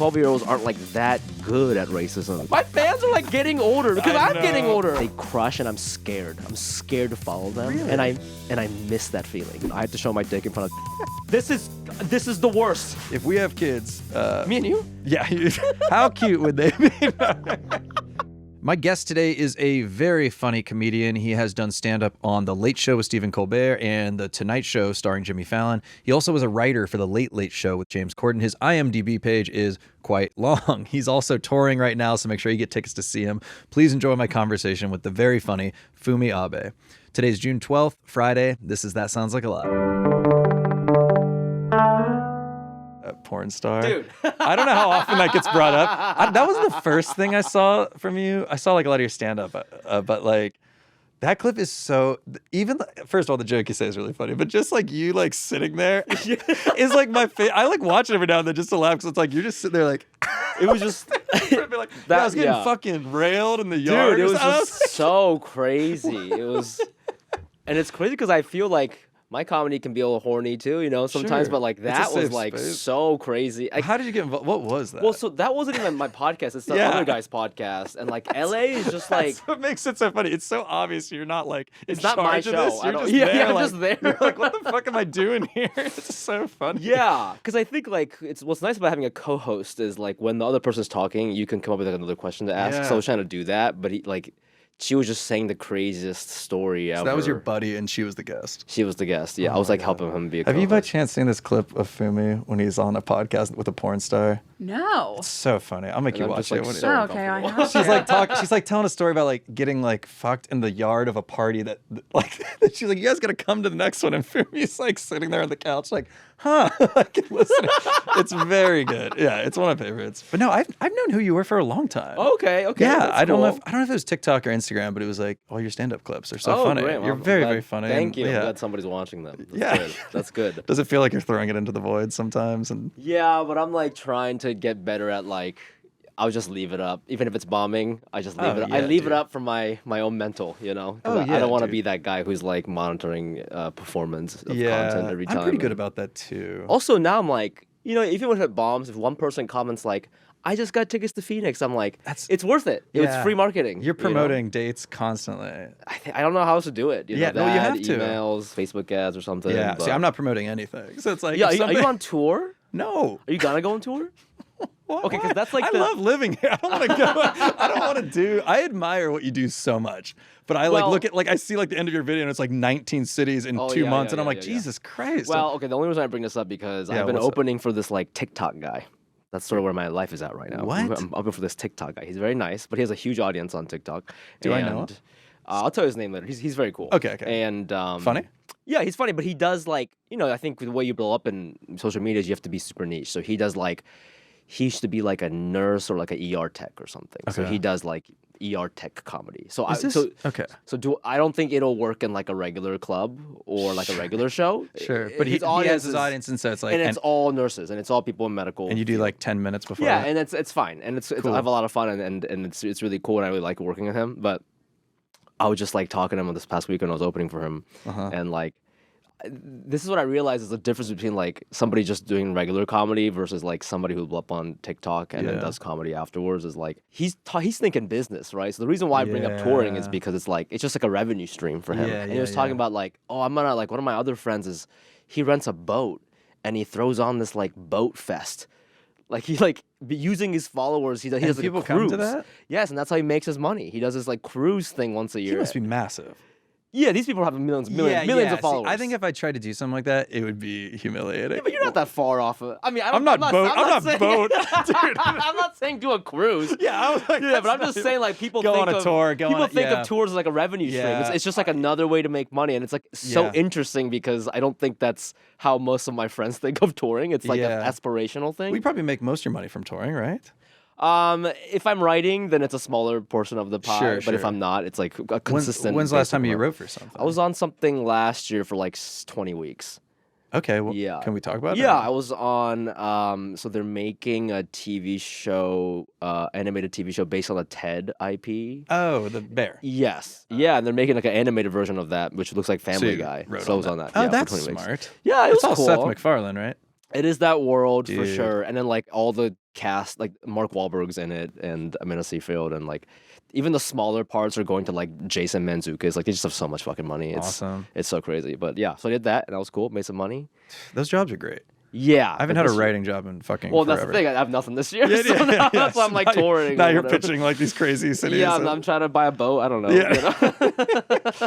12-year-olds aren't like that good at racism. My fans are like getting older because I'm getting older. They crush and I'm scared. I'm scared to follow them. Really? And I miss that feeling. I had to show my dick in front of This is the worst. If we have kids, Me and you? yeah, how cute would they be? My guest today is a very funny comedian. He has done stand-up on The Late Show with Stephen Colbert and The Tonight Show starring Jimmy Fallon. He also was a writer for The Late Late Show with James Corden. His IMDb page is quite long. He's also touring right now, so make sure you get tickets to see him. Please enjoy my conversation with the very funny Fumi Abe. Today's June 12th, Friday. This is That Sounds Like a Lot. Porn star. Dude. I don't know how often that gets brought up. That wasn't the first thing I saw from you. I saw like a lot of your stand-up, but like that clip is so, even, first of all, the joke you say is really funny, but just like you like sitting there is like my favorite. I like watch it every now and then just to laugh because it's like you're just sitting there like, It was just like, I was getting fucking railed in the yard. Dude, it was just so crazy. It was, and it's crazy because I feel like my comedy can be a little horny too, you know, sometimes, Sure. but like that was like space. so crazy. How did you get involved? What was that? Well, so that wasn't even my podcast. It's the other guy's podcast, and like LA is just like that's what makes it so funny. It's so obvious you're not like it's in not my charge of show. this. You're just yeah, there, I'm like, just there. You're like, what the fuck am I doing here? It's so funny. Yeah, because I think like it's what's nice about having a co-host is like when the other person's talking, you can come up with like, another question to ask. Yeah. So I was trying to do that, but she was just saying the craziest story ever. So that was your buddy, and she was the guest. She was the guest. Yeah, Oh I was my like God. helping him be a Have co-host. you by chance seen this clip of Fumi when he's on a podcast with a porn star? No. It's so funny. I'll make And you I'm watch just, like, it. so Oh, okay, I uncomfortable. have. She's like telling a story about like getting like fucked in the yard of a party that like she's like, you guys gotta come to the next one, and Fumi's like sitting there on the couch like, huh, like listening. It's very good. Yeah, it's one of my favorites. But no, I've known who you were for a long time. Okay. Yeah, that's I don't know cool. if it was TikTok or Instagram, but it was like all your stand-up clips are so Oh, funny. great. You're Well, very, I'm glad- very funny. Thank you. And, I'm yeah. glad somebody's watching them. That's Yeah. good. That's good. Does it feel like you're throwing it into the void sometimes? And Yeah, but I'm like trying to get better at like I'll just leave it up. Even if it's bombing, I just leave it up. I yeah, leave dude. it up for my own mental, you know? 'Cause Oh, I yeah, don't want to dude. be that guy who's like monitoring performance of content every time. I'm pretty good about that too. Also, now I'm like, you know, even when it bombs, if one person comments like, I just got tickets to Phoenix, I'm like, it's worth it. It's Yeah. free marketing. You're you know? promoting dates constantly. I don't know how else to do it. You know, Yeah, no, you that, have to. emails, Facebook ads or something. Yeah. but- See, I'm not promoting anything. So it's like, Yeah, if are you on tour? No. Are you gonna go on tour? Why? Okay, 'cause that's like I the- love living here. I don't want to go. I don't want to do. I admire what you do so much, but I like Well- look at like I see like the end of your video and it's like 19 cities in Oh, 2 yeah, months, yeah, and I'm yeah, like, yeah, yeah. Jesus Christ. Well, okay, the only reason I bring this up because Yeah, I've been what's up? opening for this like TikTok guy. That's sort of where my life is at right now. What? I'm opening for this TikTok guy. He's very nice, but he has a huge audience on TikTok. Do I know him? I'll tell you his name later. He's very cool. Okay. And Funny? Yeah, he's funny, but he does like, you know, I think the way you blow up in social media is you have to be super niche. So he does like, he used to be like a nurse or like an ER tech or something. So Okay. he does like ER tech comedy. So Okay. I don't think it'll work in like a regular club or like a regular show. Sure. But he His has his is- audience, and so it's like, and it's all nurses and it's all people in medical. and you do like 10 minutes before. yeah, that? and it's fine, and it's I have a lot of fun, and it's really cool, and I really like working with him. But I was just like talking to him this past week when I was opening for him, and like this is what I realized is the difference between like somebody just doing regular comedy versus like somebody who blew up on TikTok and then Yeah. does comedy afterwards. Is like he's thinking business, right? So the reason why I bring up touring is Yeah. because it's like it's just like a revenue stream for him. Yeah, And he yeah, was talking yeah. about like, oh, I'm gonna like one of my other friends is he rents a boat and he throws on this like boat fest. Like he like using his followers, he does like people a cruise. come to that? Yes, and that's how he makes his money. He does this like cruise thing once a He year. must be massive. Yeah, these people have millions See, of followers. I think if I tried to do something like that, it would be humiliating. Yeah, but you're not that far off of. I mean, I'm not boat. I'm not saying, boat. I'm not saying do a cruise. Yeah, I was like, Yeah, but I'm just saying like people Go think on a of tour, go people on a- think yeah. of tours as like a revenue stream. Yeah. It's just like another way to make money, and it's like so Yeah. interesting because I don't think that's how most of my friends think of touring. It's like Yeah. an aspirational thing. We probably make most of your money from touring, right? If I'm writing, then it's a smaller portion of the pie. Sure, but if sure. I'm not, it's like a consistent. When's the last basic time you amount. wrote for something? I was on something last year for like 20 weeks. Okay, well, Yeah. can we talk about it? Yeah, I was on. So they're making a TV show, animated TV show based on a TED IP. Oh, the bear. Yes. Yeah, and they're making like an animated version of that, which looks like Family you Guy. wrote So I on was that. on that. Oh, yeah, for that's 20 weeks. smart. Yeah, it It's was all cool. Seth MacFarlane, right? It is that world for Dude. sure. And then like all the cast, like Mark Wahlberg's in it and Amanda Seyfried, and like even the smaller parts are going to like Jason Mantzoukas. Like they just have so much fucking money. It's Awesome. It's so crazy. But yeah, so I did that and that was cool. Made some money. Those jobs are great. Yeah. I haven't had a writing job in fucking Well, forever. that's the thing. I have nothing this year. So that's why I'm like touring. Now you're pitching like these crazy cities. Yeah, I'm trying to buy a boat. I don't know. Yeah. You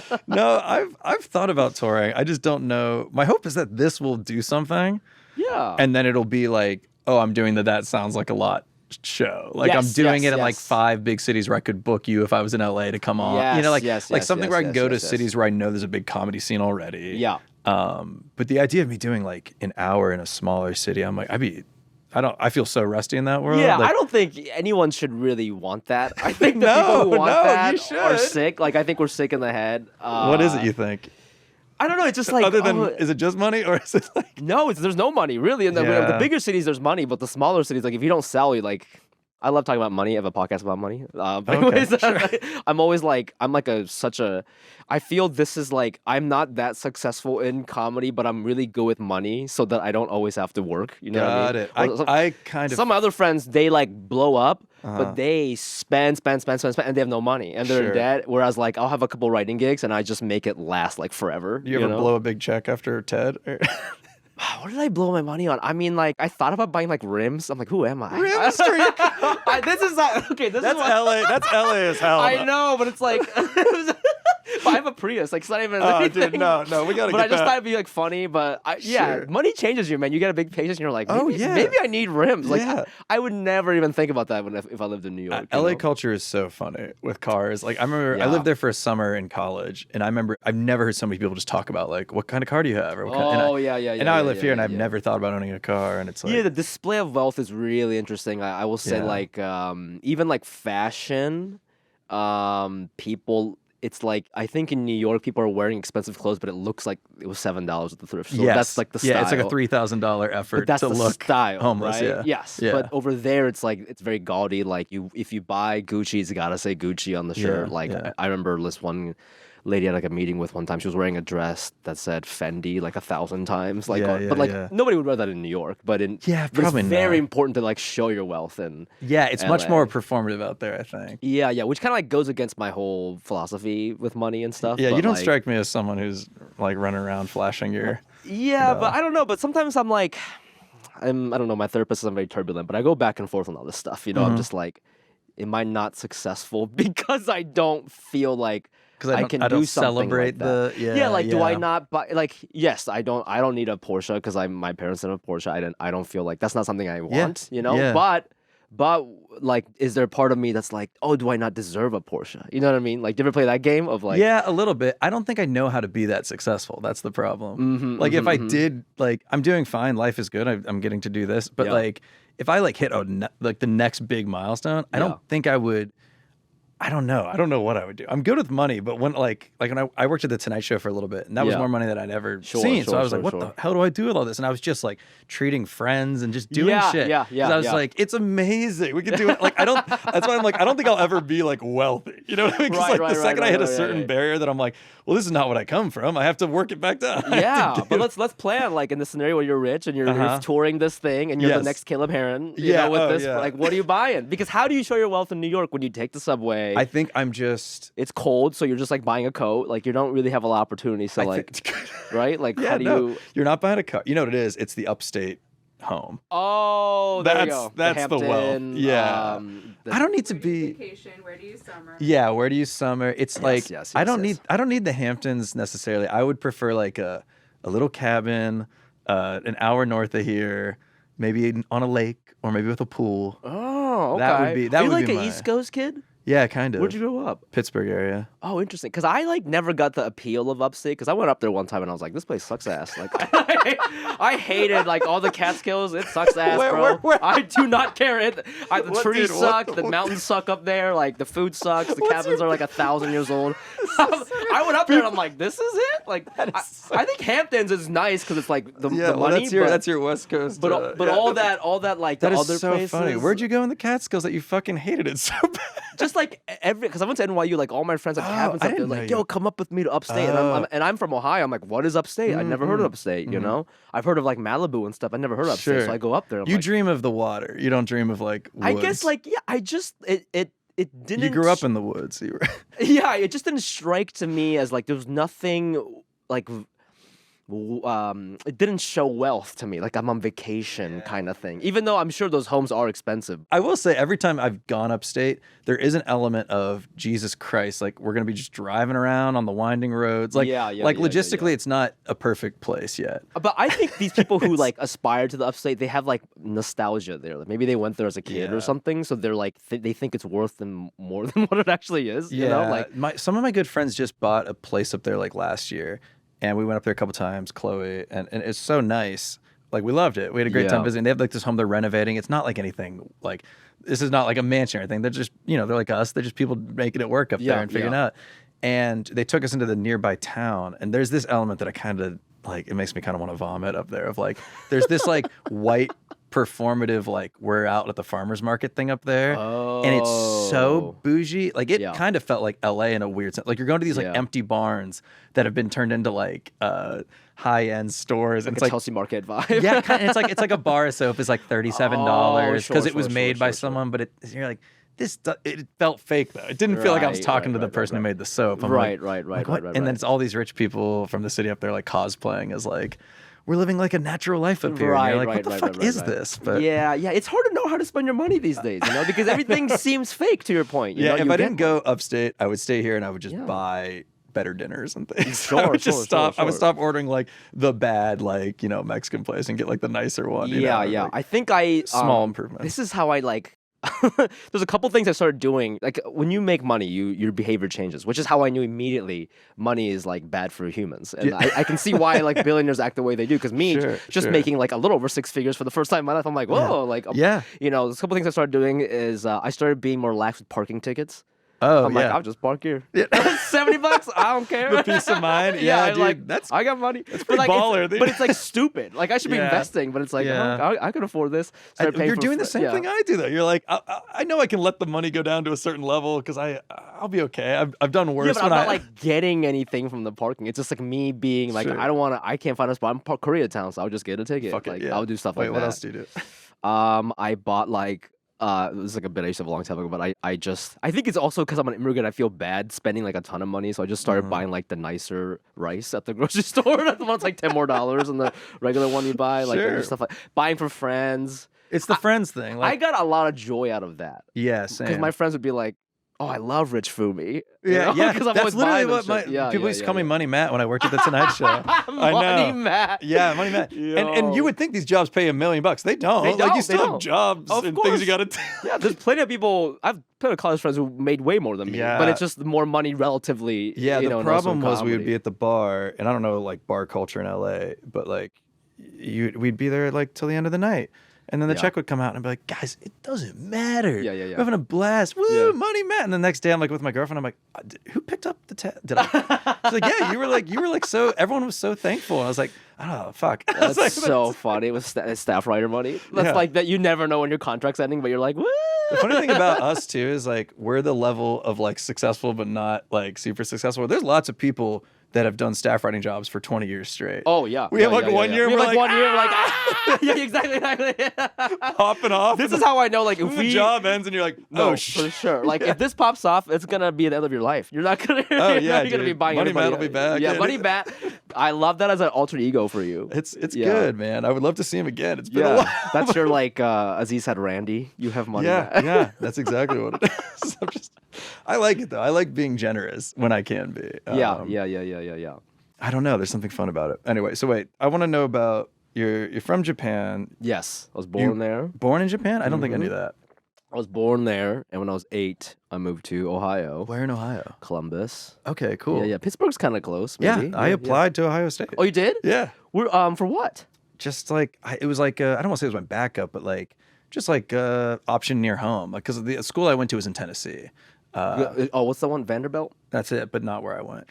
know? No, I've thought about touring. I just don't know. My hope is that this will do something. Yeah. And then it'll be like, oh, I'm doing the That Sounds Like a Lot show. Like I'm doing it in like 5 big cities where I could book you if I was in LA to come on. Yes, you know, like yes, something where I can go to yes. cities where I know there's a big comedy scene already. Yeah. But the idea of me doing like an hour in a smaller city, I'm like, I feel so rusty in that world. Yeah, like, I don't think anyone should really want that. I think the people who want that are sick. Like, I think we're sick in the head. What is it you think? I don't know. It's just like other than is it just money or is it like no? There's no money really. In the bigger cities, there's money, but the smaller cities, like if you don't sell, you like. I love talking about money. I have a podcast about money. But anyways, sure. I'm always like, I feel this is like, I'm not that successful in comedy, but I'm really good with money so that I don't always have to work. You know what I mean? I kind of. Some other friends, they like blow up, but they spend, and they have no money and they're in debt. Whereas like, I'll have a couple writing gigs and I just make it last like forever. You ever blow a big check after TED? What did I blow my money on? I mean, like, I thought about buying, like, rims. I'm like, who am I? Rims? This is not... Okay, this that's is... LA. That's LA as hell. I know, but it's like... But I have a Prius. Like, it's not even... Oh, dude, no, we gotta but get I just thought it'd be, like, funny, but... money changes you, man. You get a big paycheck and you're like, maybe I need rims. Like, I would never even think about that if I lived in New York. LA culture is so funny with cars. Like, I remember I lived there for a summer in college, and I remember I've never heard so many people just talk about, like, what kind of car do you have? Or what And now I live here, and I've never thought about owning a car, and it's like... Yeah, the display of wealth is really interesting. I will say, like, even, like, fashion, people... It's like, I think in New York, people are wearing expensive clothes, but it looks like it was $7 at the thrift store. Yes. That's like the style. Yeah, it's like a $3,000 effort to look style, homeless. Right? Yeah. Yes. Yeah. But over there, it's like, it's very gaudy. Like, if you buy Gucci, it's got to say Gucci on the shirt. I remember this one lady I had like a meeting with one time. She was wearing a dress that said Fendi like 1,000 times. Like, nobody would wear that in New York, but probably it's very important to like show your wealth and it's much more performative out there, I think. Yeah, which kind of like goes against my whole philosophy with money and stuff. Yeah, but you don't like, strike me as someone who's like running around flashing your. Yeah, but I don't know. But sometimes I'm like, I don't know. My therapist is very turbulent, but I go back and forth on all this stuff. You know, I'm just like, am I not successful because I don't feel like. Because I can do something celebrate like that. Do I not buy? Like, yes, I don't need a Porsche because my parents have a Porsche. I don't feel like that's not something I want. You know, but like, is there a part of me that's like, oh, do I not deserve a Porsche? You know what I mean? Like, do you ever play that game of like? Yeah, a little bit. I don't think I know how to be that successful. That's the problem. If I did, like, I'm doing fine. Life is good. I'm getting to do this. But like, if I like hit like the next big milestone, I don't think I would. I don't know. I don't know what I would do. I'm good with money, but when when I worked at the Tonight Show for a little bit, and that was more money than I'd ever seen. So I was like, what the hell do I do with all this? And I was just like treating friends and just doing shit. I was like, it's amazing. We can do it. Like, that's why I'm like, I don't think I'll ever be like wealthy. You know what I mean? Because the second I hit a certain barrier that I'm like, well, this is not what I come from. I have to work it back down. Yeah, but let's plan like in the scenario where you're rich and you're touring this thing and you're the next Caleb Heron. You know, with this, like, what are you buying? Because how do you show your wealth in New York when you take the subway? I think I'm just... It's cold, so you're just, like, buying a coat. Like, you don't really have a lot of opportunity, so, right? Like, how do you... You're not buying a coat. You know what it is? It's the upstate home. Oh, there you go. That's the wealth. Yeah. I don't need to be... Vacation, where do you summer? Yeah, where do you summer? It's I don't need the Hamptons necessarily. I would prefer, like, a little cabin, an hour north of here, maybe on a lake, or maybe with a pool. Oh, okay. That would be Are you like an East Coast kid? Yeah, kind of. Where'd you grow up? Pittsburgh area. Oh, interesting. Because I like never got the appeal of upstate. Because I went up there one time and I was like, this place sucks ass. Like, I hated like all the Catskills. It sucks ass, bro. I do not care. The trees suck. The mountains suck up there. Like the food sucks. The cabins are like 1,000 years old. I went up there and I'm like, this is it. Like, I think Hamptons is nice because it's like the money. That's your West Coast. But all that like that the is other so places. Funny. Where'd you go in the Catskills that you fucking hated it so bad? just like because I went to NYU, like all my friends have cabins up there. Like, yo, come up with me to Upstate, and I'm from Ohio. I'm like, what is Upstate? I never heard of Upstate. You know, I've heard of like Malibu and stuff. I never heard of Upstate, so I go up there. You dream of the water. You don't dream of like woods. I guess like I just it didn't. You grew up in the woods. You were... Yeah, it just didn't strike to me as like there was nothing like. It didn't show wealth to me, like I'm on vacation kind of thing, even though I'm sure those homes are expensive. I will say every time I've gone upstate, there is an element of Jesus Christ, like we're going to be just driving around on the winding roads. Like, logistically, it's not a perfect place yet. But I think these people who like aspire to the Upstate, they have like nostalgia there. Like, maybe they went there as a kid or something, so they're like they think it's worth them more than what it actually is. Yeah, you know? Like some of my good friends just bought a place up there like last year. And we went up there a couple times, Chloe, and it's so nice. Like, we loved it. We had a great time visiting. They have like this home they're renovating. It's not like anything like, this is not like a mansion or anything. They're just, they're like us. They're just people making it work up there and figuring it out. And they took us into the nearby town. And there's this element that I kind of like, it makes me kind of want to vomit up there of like, there's this like white performative, like we're out at the farmer's market thing up there. And it's so bougie. Like it kind of felt like LA in a weird sense. Like you're going to these like empty barns that have been turned into like high-end stores. Like and it's a like Chelsea Market vibe. Yeah, and it's like a bar of soap is like $37 because it was made by someone, but you're like, it felt fake though. It didn't feel like I was talking to the person who made the soap. I'm right. And then it's all these rich people from the city up there like cosplaying as like, we're living like a natural life up here. And you're like, what the fuck is this? But yeah, it's hard to know how to spend your money these days, because everything seems fake. To your point, if I didn't go upstate, I would stay here and I would just buy better dinners and things. I would stop ordering like the bad like Mexican place and get like the nicer one. Like, I think small improvements. This is how I like. There's a couple things I started doing. Like when you make money, your behavior changes, which is how I knew immediately money is like bad for humans. And I can see why like billionaires act the way they do. Because me, making like a little over 6 figures for the first time in my life, I'm like, whoa, there's a couple things I started doing is I started being more lax with parking tickets. I'm like, I'll just park here. Yeah. $70, I don't care. The peace of mind. Yeah, dude, I got money. That's pretty baller. But it's like stupid. Like I should be investing, but it's like, I can afford this. You're doing the same thing I do though. You're like, I know I can let the money go down to a certain level because I'll be okay. I've done worse. Yeah, but I'm not like getting anything from the parking. It's just like me being like, I can't find a spot. I'm Koreatown, so I'll just get a ticket. I'll do stuff like that. What else do you do? I bought like. It was like a bit I used to have a long time ago, but I think it's also because I'm an immigrant, I feel bad spending like a ton of money, so I just started buying like the nicer rice at the grocery store. That's the one that's like $10 more than the regular one you buy. Like stuff like buying for friends. It's the friends thing. Like, I got a lot of joy out of that. Yeah, same. Because my friends would be like, "Oh, I love Rich Fumi." Yeah, because that's literally what people used to call me Money Matt when I worked at the Tonight Show. Money Matt. Yeah, Money Matt. And you would think these jobs pay $1 million. They don't. You still have jobs and things you got to do. Yeah, there's plenty of people. I've plenty of college friends who made way more than me. But it's just more money relatively. Yeah, the problem was we would be at the bar, and I don't know like bar culture in LA, but like we'd be there like till the end of the night. And then the check would come out and I'd be like, guys, it doesn't matter. Yeah. We're having a blast. Woo, Money Matt. And the next day I'm like with my girlfriend, I'm like, who picked up the tab? Did I? She's like, yeah, you were like so, everyone was so thankful. And I was like, oh, fuck. That's like, so funny with staff writer money. That's like that you never know when your contract's ending, but you're like, woo. The funny thing about us too is like, we're the level of like successful, but not like super successful. There's lots of people that have done staff writing jobs for 20 years straight. Oh, yeah. We have like 1 year. We have like 1 year. We're like, yeah, exactly. Popping off. This is how I know, like, if the job ends and you're like, for sure. Like, if this pops off, it's going to be the end of your life. You're not going to you're going to be buying Money Matt will be back. Yeah, Money Matt. I love that as an alter ego for you. It's good, man. I would love to see him again. It's been a while. That's your, like, Aziz had Randy. You have Money Matt. Yeah, that's exactly what it is. I like it, though. I like being generous when I can be. Yeah. I don't know. There's something fun about it. Anyway, so wait. I want to know about you're from Japan. Yes, I was born there. Born in Japan? I don't think I knew that. I was born there, and when I was 8, I moved to Ohio. Where in Ohio? Columbus. Okay, cool. Yeah. Pittsburgh's kind of close. Maybe. Yeah, I applied to Ohio State. Oh, you did? Yeah. We're for what? Just like it was like I don't want to say it was my backup, but like just like option near home, like because the school I went to was in Tennessee. What's the one? Vanderbilt? That's it, but not where I went.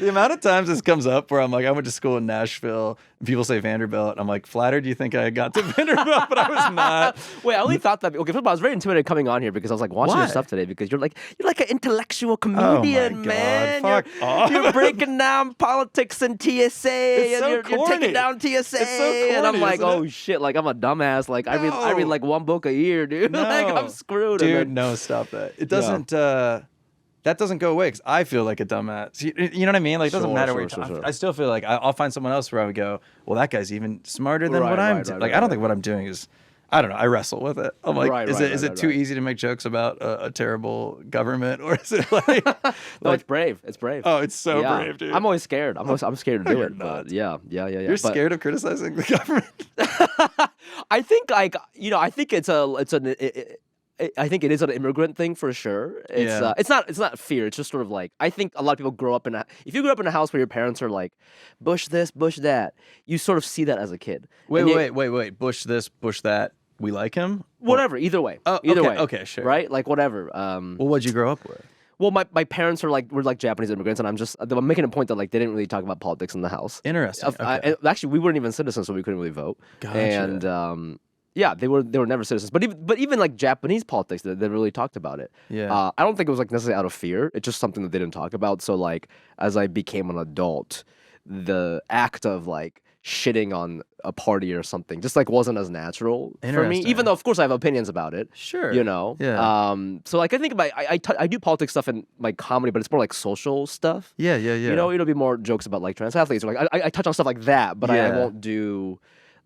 The amount of times this comes up where I'm like, I went to school in Nashville, and people say Vanderbilt, and I'm like, flattered you think I got to Vanderbilt, but I was not. Wait, I only thought that. Okay, first of all, I was very intimidated coming on here because I was like watching your stuff today because you're like an intellectual comedian, man. Fuck off. You're breaking down politics and TSA, and you're taking down TSA, It's so corny, and I'm like, isn't oh shit, like I'm a dumbass. Like I read like one book a year, dude. No. Like I'm screwed. Dude, no, stop that. It doesn't. That doesn't go away because I feel like a dumbass. You know what I mean? Like it doesn't matter where you're talking. I still feel like I'll find someone else where I would go, well, that guy's even smarter than what I'm doing. Like I don't think what I'm doing is. I don't know. I wrestle with it. I'm like, is it too easy to make jokes about a terrible government, or is it like? No, it's brave. It's brave. Oh, it's so brave, dude. I'm always scared. I'm scared to do it. Not. But yeah. You're scared of criticizing the government. I think I think I think it is an immigrant thing for sure. It's not fear. It's just sort of like I think a lot of people grow up if you grew up in a house where your parents are like Bush this, Bush that, you sort of see that as a kid. Wait. Bush this, Bush that. We like him? Whatever. Either way. Either way. Okay, sure. Right? Like whatever. Well, what'd you grow up with? Well, my parents were like Japanese immigrants, and I'm making a point that like they didn't really talk about politics in the house. Interesting. Okay. Actually, we weren't even citizens, so we couldn't really vote. Gotcha. And yeah, they were never citizens. But even like Japanese politics, they really talked about it. Yeah. I don't think it was like necessarily out of fear. It's just something that they didn't talk about. So like as I became an adult, the act of like shitting on a party or something just like wasn't as natural for me, even though of course I have opinions about it. Sure. You know. Yeah. So like I think about I do politics stuff in my comedy, but it's more like social stuff. Yeah. You know, it'll be more jokes about like trans athletes or like I touch on stuff like that, but I won't do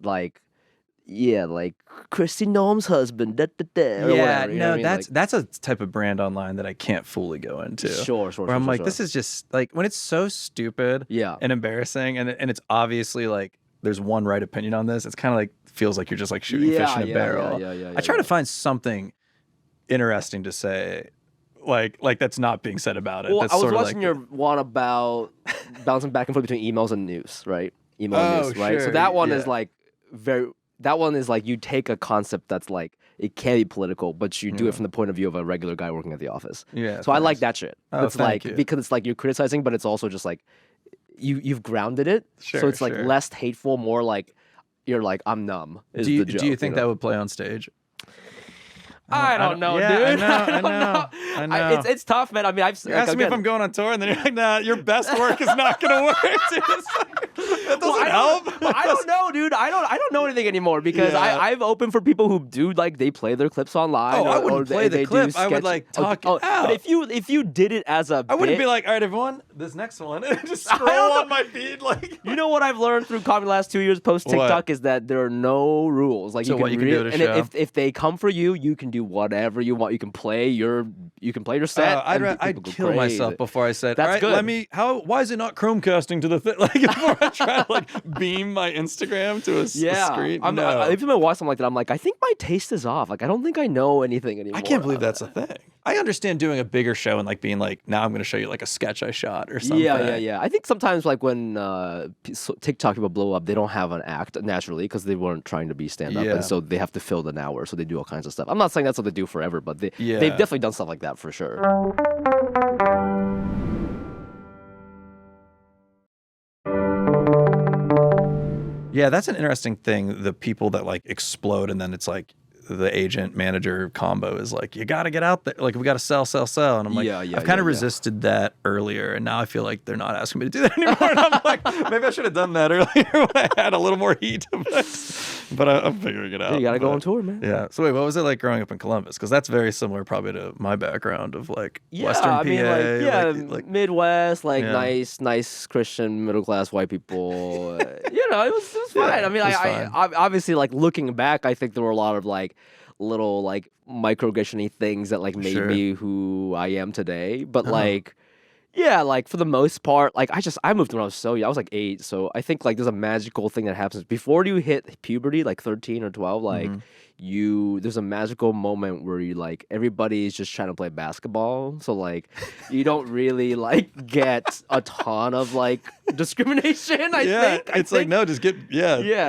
like. Yeah, like Kristi Noem's husband. Or whatever, no, I mean? that's a type of brand online that I can't fully go into. Sure. Where I'm like, this is just like when it's so stupid, and embarrassing, and it's obviously like there's one right opinion on this. It's kind of like feels like you're just like shooting fish in a barrel. I try to find something interesting to say. Like that's not being said about it. Well, that's I was sort of watching your one about bouncing back and forth between emails and news, right? Email and news, right? Sure. So that one is like that one is like you take a concept that's like it can be political, but you do it from the point of view of a regular guy working at the office. Yeah. So I like that shit. It's like because it's like you're criticizing, but it's also just like you've grounded it. Sure, so it's like less hateful, more like you're like I'm numb. Do you think that would play on stage? I don't know, dude. I know. It's tough, man. I mean, you're asking me if I'm going on tour, and then you're like, nah, your best work is not going to work. That doesn't help. I don't know, dude. I don't know anything anymore because I've opened for people who do like they play their clips online. Oh, I wouldn't play the clip. I would like talk it out. But if you did it as a I wouldn't be like, all right, everyone, this next one, and just scroll on my feed like. You know what I've learned through comedy the last 2 years post TikTok is that there are no rules. Like so you can do at a show. If they come for you, you can do whatever you want. You can play your set. I'd kill myself before I said, that's all right, good. Why is it not Chromecasting to the thing? Like before I try to like beam my Instagram to a screen. Every time I watch something like that, I'm like, I think my taste is off. Like I don't think I know anything anymore. I can't believe that's a thing. I understand doing a bigger show and like being like, now I'm going to show you like a sketch I shot or something. Yeah. I think sometimes like when TikTok people blow up, they don't have an act naturally because they weren't trying to be stand up, and so they have to fill an hour, so they do all kinds of stuff. I'm not saying that's what they do forever, but they've definitely done stuff like that for sure. Yeah, that's an interesting thing. The people that like explode and then it's like the agent manager combo is like, you got to get out there. Like, we got to sell. And I'm like, I've kind of resisted that earlier. And now I feel like they're not asking me to do that anymore. And I'm like, maybe I should have done that earlier when I had a little more heat. But I'm figuring it out. You got to go on tour, man. Yeah. So wait, what was it like growing up in Columbus? Because that's very similar probably to my background of like Western PA. Like Midwest, nice Christian middle class white people. It was fine. I mean, I obviously like looking back, I think there were a lot of like little like microaggression-y things that like made me who I am today. But like for the most part, like I moved when I was so young. I was like 8, so I think like there's a magical thing that happens before you hit puberty, like 13 or 12. Like there's a magical moment where you like everybody's just trying to play basketball, so like you don't really like get a ton of like discrimination. I think like no, just get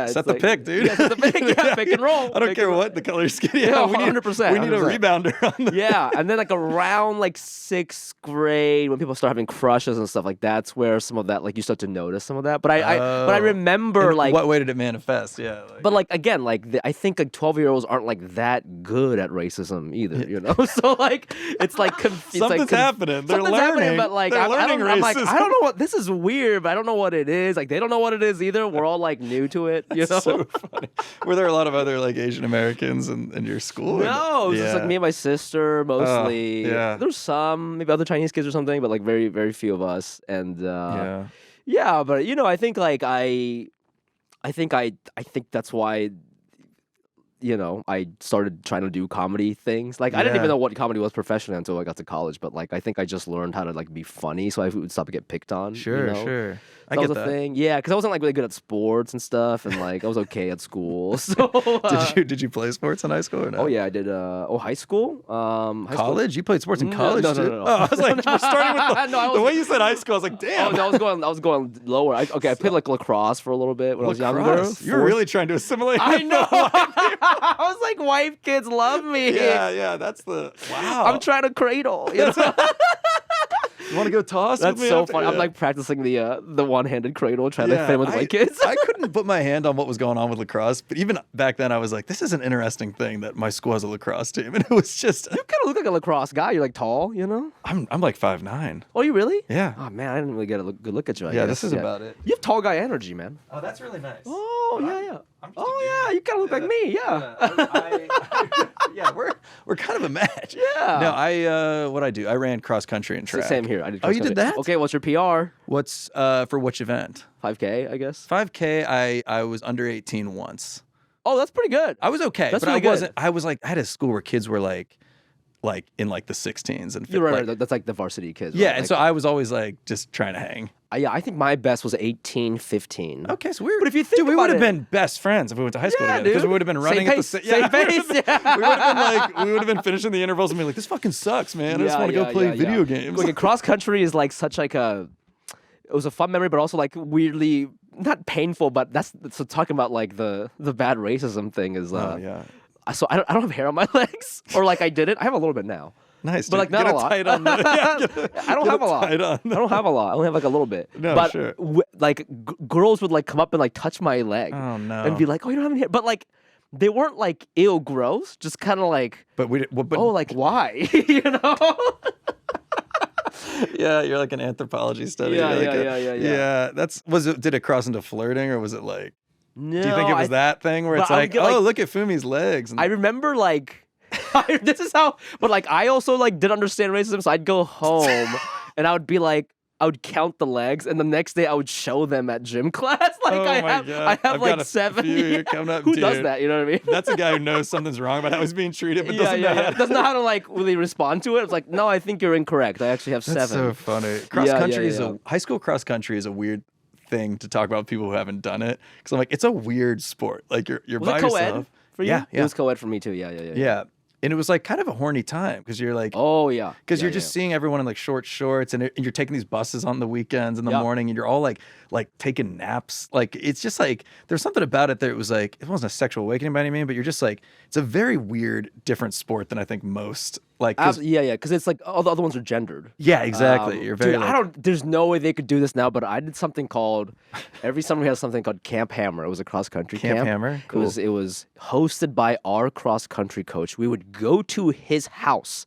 set the pick, dude. Set the pick, pick and roll. I don't care what the color of your skin. Yeah, 100%. We need a rebounder on the and then like around like 6th grade when people start having crushes and stuff, like that's where some of that, like you start to notice some of that. But I remember In like what way did it manifest? Yeah. but like again, like I think like 12-year-olds aren't like that good at racism either, you know. So like it's like something's happening. They're something's learning. happening, but like I'm like, I don't know what this is weird, but I don't know what it is. Like they don't know what it is either. We're all like new to it, you know. So funny. Were there a lot of other like Asian Americans in your school? No, it was just like me and my sister mostly. Yeah. There's some maybe other Chinese kids or something, but like very very few of us. And yeah, but you know, I think like I think that's why, you know, I started trying to do comedy things. Like I didn't even know what comedy was professionally until I got to college. But like I think I just learned how to like be funny, so I would stop to get picked on. Sure, you know? sure. That was a thing. Yeah, because I wasn't like really good at sports and stuff, and like I was okay at school. So did you play sports in high school or no? Oh yeah, I did. High school. College? You played sports in college no, too? No. Oh, I was like, we're starting with the way you said high school. I was like, damn. Oh no, I was going lower. I played like lacrosse for a little bit when I was younger. You were really trying to assimilate. I know. I was like, white kids love me. Yeah. That's the wow. I'm trying to cradle. You know? You want to go toss? That's with me so funny. I'm like practicing the one-handed cradle, trying to fit in with white kids. I couldn't put my hand on what was going on with lacrosse, but even back then, I was like, "This is an interesting thing that my school has a lacrosse team," and it was just. You kind of look like a lacrosse guy. You're like tall, you know. I'm like 5'9". Oh, you really? Yeah. Oh man, I didn't really get a good look at you. I guess. This is about it. You have tall guy energy, man. Oh, that's really nice. Oh yeah. Oh yeah, you kind of look like me. Yeah. We're kind of a match. Yeah. No, what I do? I ran cross country and track. Same here. I did. Oh, you did that? Okay, what's your PR? What's for which event? 5K, I guess. 5K. I was under 18 once. Oh, that's pretty good. I was okay, that's but really I wasn't. Good. I was like, I had a school where kids were like in like the 16s and you're right. That's like the varsity kids. Yeah, right? and so I was always like just trying to hang. Yeah, I think my best was 18, 15. Okay, so weird. But if you think we about would have been best friends if we went to high school together because we would have been running at the same pace. Yeah. We would have been finishing the intervals and be like, this fucking sucks, man. I just want to go play video games. Like cross country is like such like it was a fun memory, but also like weirdly not painful. But so talking about like the bad racism thing is. So I don't have hair on my legs, or like I didn't. I have a little bit now. Nice, but like not a lot. I don't have a lot. I don't have a lot. I only have like a little bit. No, but sure. Like girls would like come up and like touch my leg. Oh no. And be like, oh, you don't have any hair. But like they weren't like ill gross, just kind of like. But like why? You know. Yeah, you're like an anthropology study. Yeah. Did it cross into flirting or was it like? No. Do you think it was that thing where it's like, oh, look at Fumi's legs? I remember like. This is how, but like I also like didn't understand racism, so I'd go home and I would be like, I would count the legs, and the next day I would show them at gym class. Like I have like 7. Who does that? You know what I mean? That's a guy who knows something's wrong about how he's being treated, but doesn't know how to like really respond to it. It's like, no, I think you're incorrect. I actually have 7. That's so funny. Cross country is high school cross country is a weird thing to talk about with people who haven't done it because I'm like, it's a weird sport. Like you're was by it co-ed yourself. for you? Yeah, it was co-ed for me too. Yeah. And it was like kind of a horny time because you're like, oh yeah, because you're just seeing everyone in like short shorts and you're taking these buses on the weekends in the morning and you're all like taking naps. Like it's just like there's something about it that it was like it wasn't a sexual awakening by any means, but you're just like it's a very weird, different sport than I think most. Like because it's like all the other ones are gendered. Yeah, exactly. You're very. Dude, there's no way they could do this now, but I did something called every summer we had something called Camp Hammer. It was a cross country camp. Camp Hammer. Cool. It was hosted by our cross country coach. We would go to his house,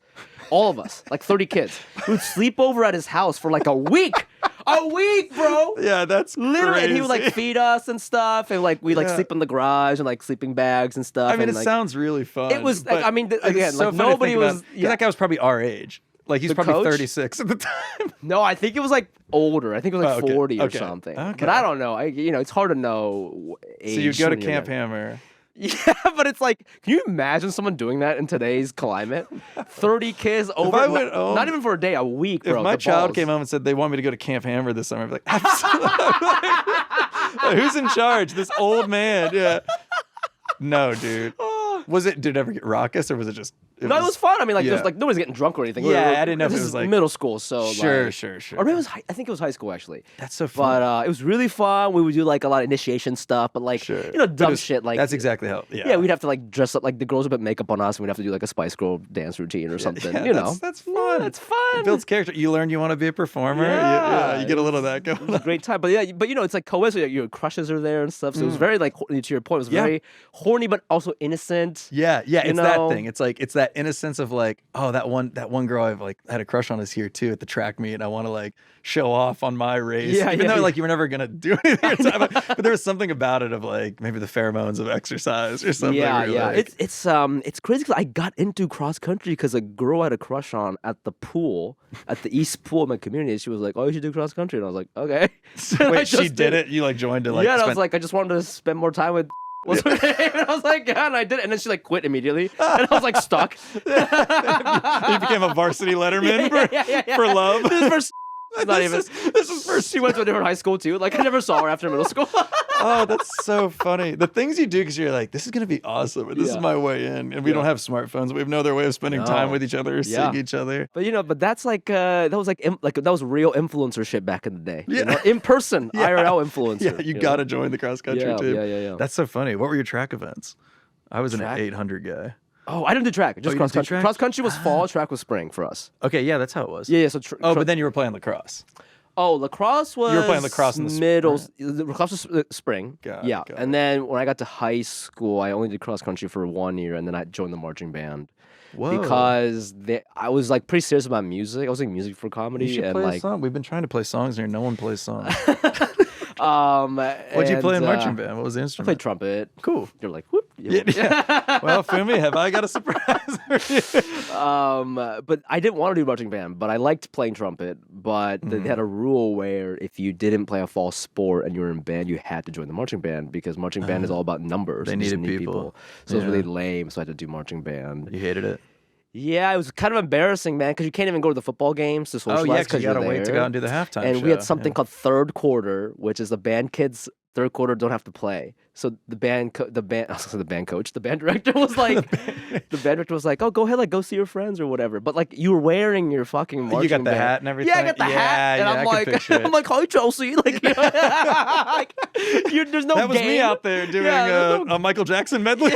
all of us, like 30 kids. We would sleep over at his house for like a week. A week, bro. Yeah, that's literally. Crazy. And he would like feed us and stuff, and like we like sleep in the garage and like sleeping bags and stuff. I mean, and, it sounds really fun. It was. Like, I mean, again, so like nobody was. That guy was probably our age. Like he's probably coach? 36 at the time. No, I think it was like older. I think it was like 40 or something. Okay. But I don't know. It's hard to know age. So you go to Camp Hammer. Yeah, but it's like, can you imagine someone doing that in today's climate? 30 kids over, not even for a day, a week, bro. If my child came home and said they want me to go to Camp Hammer this summer, I'd be like, absolutely. Who's in charge? This old man. Yeah. No, dude. Did it ever get raucous or was it just? It was fun. I mean, like, there's like nobody's getting drunk or anything. Yeah, I didn't know if it was like middle school. So sure. Or maybe I think it was high school actually. That's so fun. But it was really fun. We would do like a lot of initiation stuff, but like dumb shit. Like that's exactly how. Yeah, we'd have to like dress up. Like the girls would put makeup on us, and we'd have to do like a Spice Girl dance routine or something. That's fun. It's fun. It builds character. You learn you want to be a performer. Yeah, you get a little of that going. It was a great time. But it's like co-ed, so your crushes are there and stuff. So it was very like to your point, it was very horny but also innocent. Yeah, it's that thing. It's like it's that innocence of like, oh, that one girl I've like had a crush on is here too at the track meet, and I want to like show off on my race. Even though like you were never gonna do anything. But there was something about it of like maybe the pheromones of exercise or something. It's crazy because I got into cross country because a girl I had a crush on at the pool, at the East Pool of my community. She was like, "Oh, you should do cross country," and I was like, "Okay." Wait, she did it? You like joined to like? Yeah, and I was like, I just wanted to spend more time with. What's her name? And I was like, yeah, and I did it. And then she like quit immediately. And I was like stuck. You became a varsity letterman for love. This is first. She went to a different high school too. Like I never saw her after middle school. Oh, that's so funny. The things you do because you're like, this is gonna be awesome, and this is my way in. And we don't have smartphones. We have no other way of spending time with each other or seeing each other. But that's like that was that was real influencer shit back in the day. In person, IRL influencer. Yeah, you gotta join the cross country team. Yeah. That's so funny. What were your track events? I was an 800 guy. Oh, I didn't do track. Just cross country. Cross country was fall. Track was spring for us. Okay, yeah, that's how it was. Yeah. So. But then you were playing lacrosse. Oh, lacrosse was. You were playing lacrosse in the middle. Lacrosse was spring. Got it. And then when I got to high school, I only did cross country for 1 year, and then I joined the marching band. Whoa. Because I was like pretty serious about music. I was like music for comedy. You should and play like a song. We've been trying to play songs here. No one plays songs. What'd you play in marching band? What was the instrument? I played trumpet. Cool. You're like, whoop. Yeah. Well, Fumi, have I got a surprise for you? But I didn't want to do marching band, but I liked playing trumpet. But they had a rule where if you didn't play a fall sport and you were in band, you had to join the marching band because marching band is all about numbers. They needed people. So it was really lame, so I had to do marching band. You hated it? Yeah, it was kind of embarrassing, man, because you can't even go to the football games to socialize. Oh, yeah, because you got to wait to go out and do the halftime and show. We had something called third quarter, which is the band kids' third quarter don't have to play. So the band director was like, oh, go ahead, like go see your friends or whatever. But like you were wearing your fucking marching You got the band. hat and everything. Yeah, I got the hat, and I'm like, hi Chelsea, like, there's no. That was game. me out there doing a Michael Jackson medley.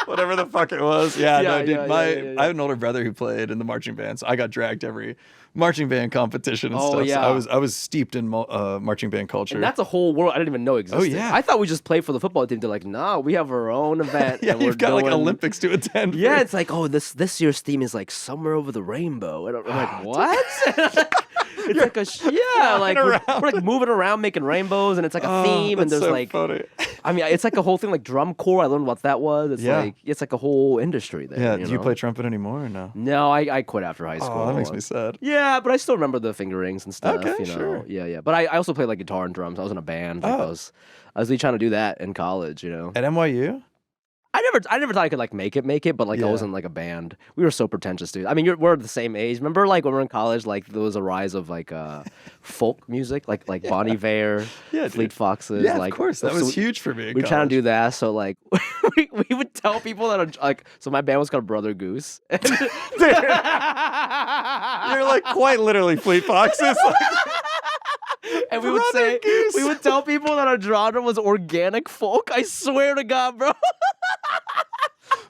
Whatever the fuck it was. Yeah, dude. I have an older brother who played in the marching band, so I got dragged to every marching band competition and stuff. Yeah. So I was steeped in marching band culture. And that's a whole world I didn't even know existed. Oh yeah. I thought we just played for the football team. They're like, nah, we have our own event. Yeah, and you've got like Olympics to attend. Yeah, it's like, oh, this year's theme is like somewhere over the rainbow. And I'm like, what? It's like we're like moving around making rainbows, and it's like a theme, and there's so like, funny. I mean, it's like a whole thing like drum corps. I learned what that was. It's like a whole industry there. Yeah. Do you play trumpet anymore or no? No, I quit after high school. Oh, that makes me sad. Yeah, but I still remember the fingerings and stuff. Okay, sure. Yeah. But I also played like guitar and drums. I was in a band. Like, I was really trying to do that in college. At NYU? I never thought I could like make it, but like I wasn't like a band. We were so pretentious, dude. I mean, we're the same age. Remember, like when we were in college, like there was a rise of like folk music, like Bon Iver, Fleet Foxes. Yeah, like, of course, that was huge for me. We were trying to do that, so like we would tell people that are like, so my band was called Brother Goose. You're like quite literally Fleet Foxes. And we would tell people that our genre was organic folk. I swear to God, bro.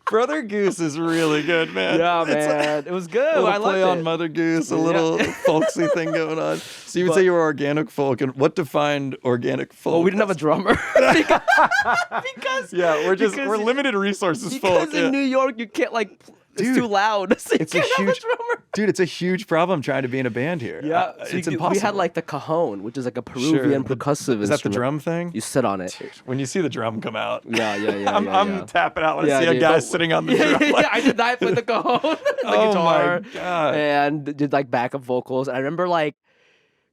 Brother Goose is really good, man. Yeah, man. It was good. I play on Mother Goose, a little folksy thing going on. So you would say you were organic folk, and what defined organic folk? Well, we didn't have a drummer. because we're limited resources folk. Because in New York, you can't like. It's too loud. So it's a huge problem trying to be in a band here. Yeah, it's impossible. We had like the cajon, which is like a Peruvian percussive instrument. Is that the drum thing? You sit on it. When you see the drum come out, I'm tapping out when I see a guy sitting on the drum. Yeah, I did that with the cajon, the guitar, my God. And did like backup vocals. And I remember like,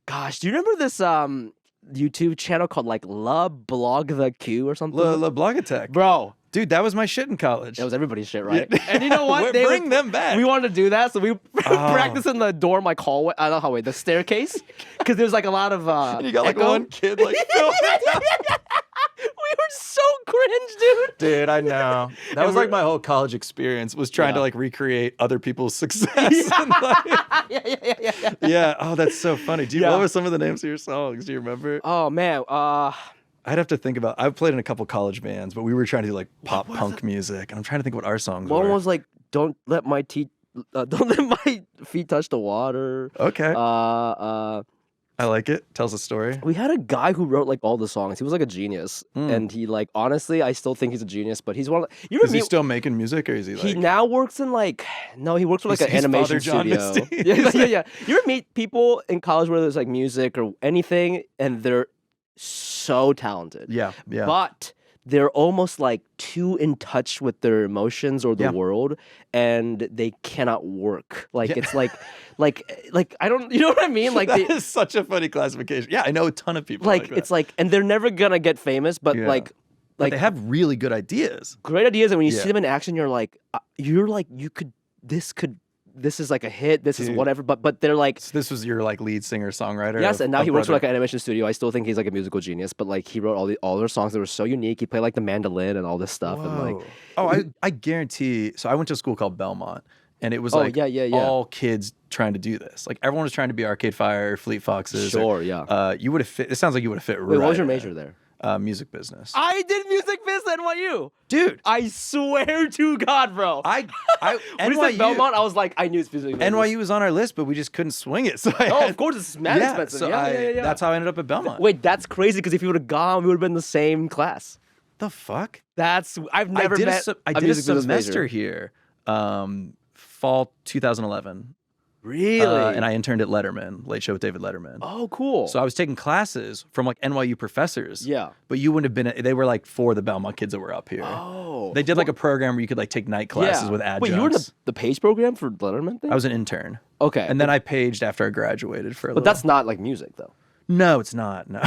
gosh, do you remember this YouTube channel called like La Blog the Q or something? La Blog Attack, bro. Dude, that was my shit in college. That was everybody's shit, right? Yeah. And you know what? Bring them back. We wanted to do that, so we practiced in the dorm, like hallway. Not hallway, the staircase, because there's like a lot of. And you got like echo. one kid like filming. were so cringe, dude. Dude, I know. That was like my whole college experience was trying to like recreate other people's success. And, like, yeah. Oh, that's so funny. What were some of the names of your songs? Do you remember? Oh man. I'd have to think about. I played in a couple college bands, but we were trying to do like pop punk music, and I'm trying to think what our songs were. One was like, don't let my feet touch the water. Okay. I like it. Tells a story. We had a guy who wrote like all the songs. He was like a genius, and he like honestly, I still think he's a genius. But he's one. Is he still making music, or is he like? He now works in like he works for like an animation studio. Yeah. You ever meet people in college where there's like music or anything, and they're so talented. Yeah. But they're almost like too in touch with their emotions or the world, and they cannot work. Like it's like I don't, you know what I mean? Like that is such a funny classification. Yeah, I know a ton of people. Like it's like, and they're never gonna get famous, but like they have really good ideas. Great ideas, and when you see them in action, you're like this is like a hit. This is whatever, but they're like. So this was your like lead singer songwriter. Yes, and now he works for like an animation studio. I still think he's like a musical genius, but like he wrote all their songs that were so unique. He played like the mandolin and all this stuff, and like. I guarantee. So I went to a school called Belmont, and it was like all kids trying to do this. Like everyone was trying to be Arcade Fire, Fleet Foxes. Sure, you would have fit. It sounds like you would have fit. Wait, what was your major there? Music business. I did music business at NYU. Dude. I swear to God, bro. When you said Belmont, I was like, I knew it's music business. NYU was on our list, but we just couldn't swing it. So of course, it's mad expensive. So that's how I ended up at Belmont. Wait, that's crazy, because if you would have gone, we would have been in the same class. The fuck? I've never met I did a semester here, fall 2011. Really? And I interned at Letterman, Late Show with David Letterman. Oh, cool. So I was taking classes from like NYU professors. Yeah. But you wouldn't have been, they were like for the Belmont kids that were up here. Oh. They did like a program where you could like take night classes with adjuncts. Wait, you were in the page program for Letterman thing? I was an intern. Okay. And then I paged after I graduated for a little. But that's not like music though. No, it's not. No.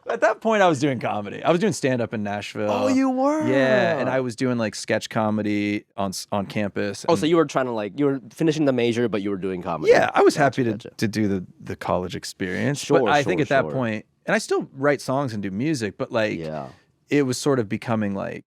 At that point, I was doing comedy. I was doing stand-up in Nashville. Oh, you were? Yeah, and I was doing like sketch comedy on campus. Oh, so you were trying to you were finishing the major, but you were doing comedy. Yeah, I was happy to do the college experience. Sure, but I think at that point, and I still write songs and do music, but like, it was sort of becoming like,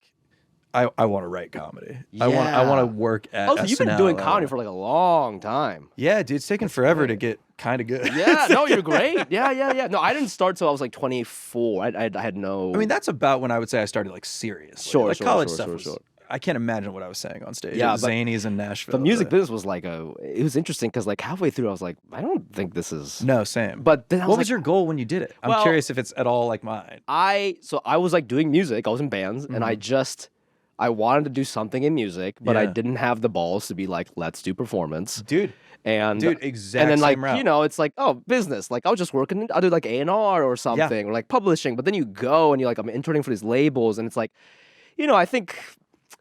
I want to write comedy. Yeah. I want to work at. Oh, so you've been doing comedy for like a long time. Yeah, dude, it's taken forever to get kind of good. Yeah, no, you're great. Yeah. No, I didn't start till I was like 24. I had no. I mean, that's about when I would say I started like serious. Sure, college stuff. I can't imagine what I was saying on stage. Yeah, Zanies in Nashville. The music business was like it was interesting because like halfway through I was like, I don't think this is. No, same. But then what was your goal when you did it? I'm curious if it's at all like mine. I was like doing music. I was in bands, and I wanted to do something in music, but I didn't have the balls to be like, let's do performance. Dude, exactly. And then like, route. it's like, oh, business. Like I was just working, I'll do like A&R or something, or like publishing. But then you go and you're like, I'm interning for these labels. And it's like, I think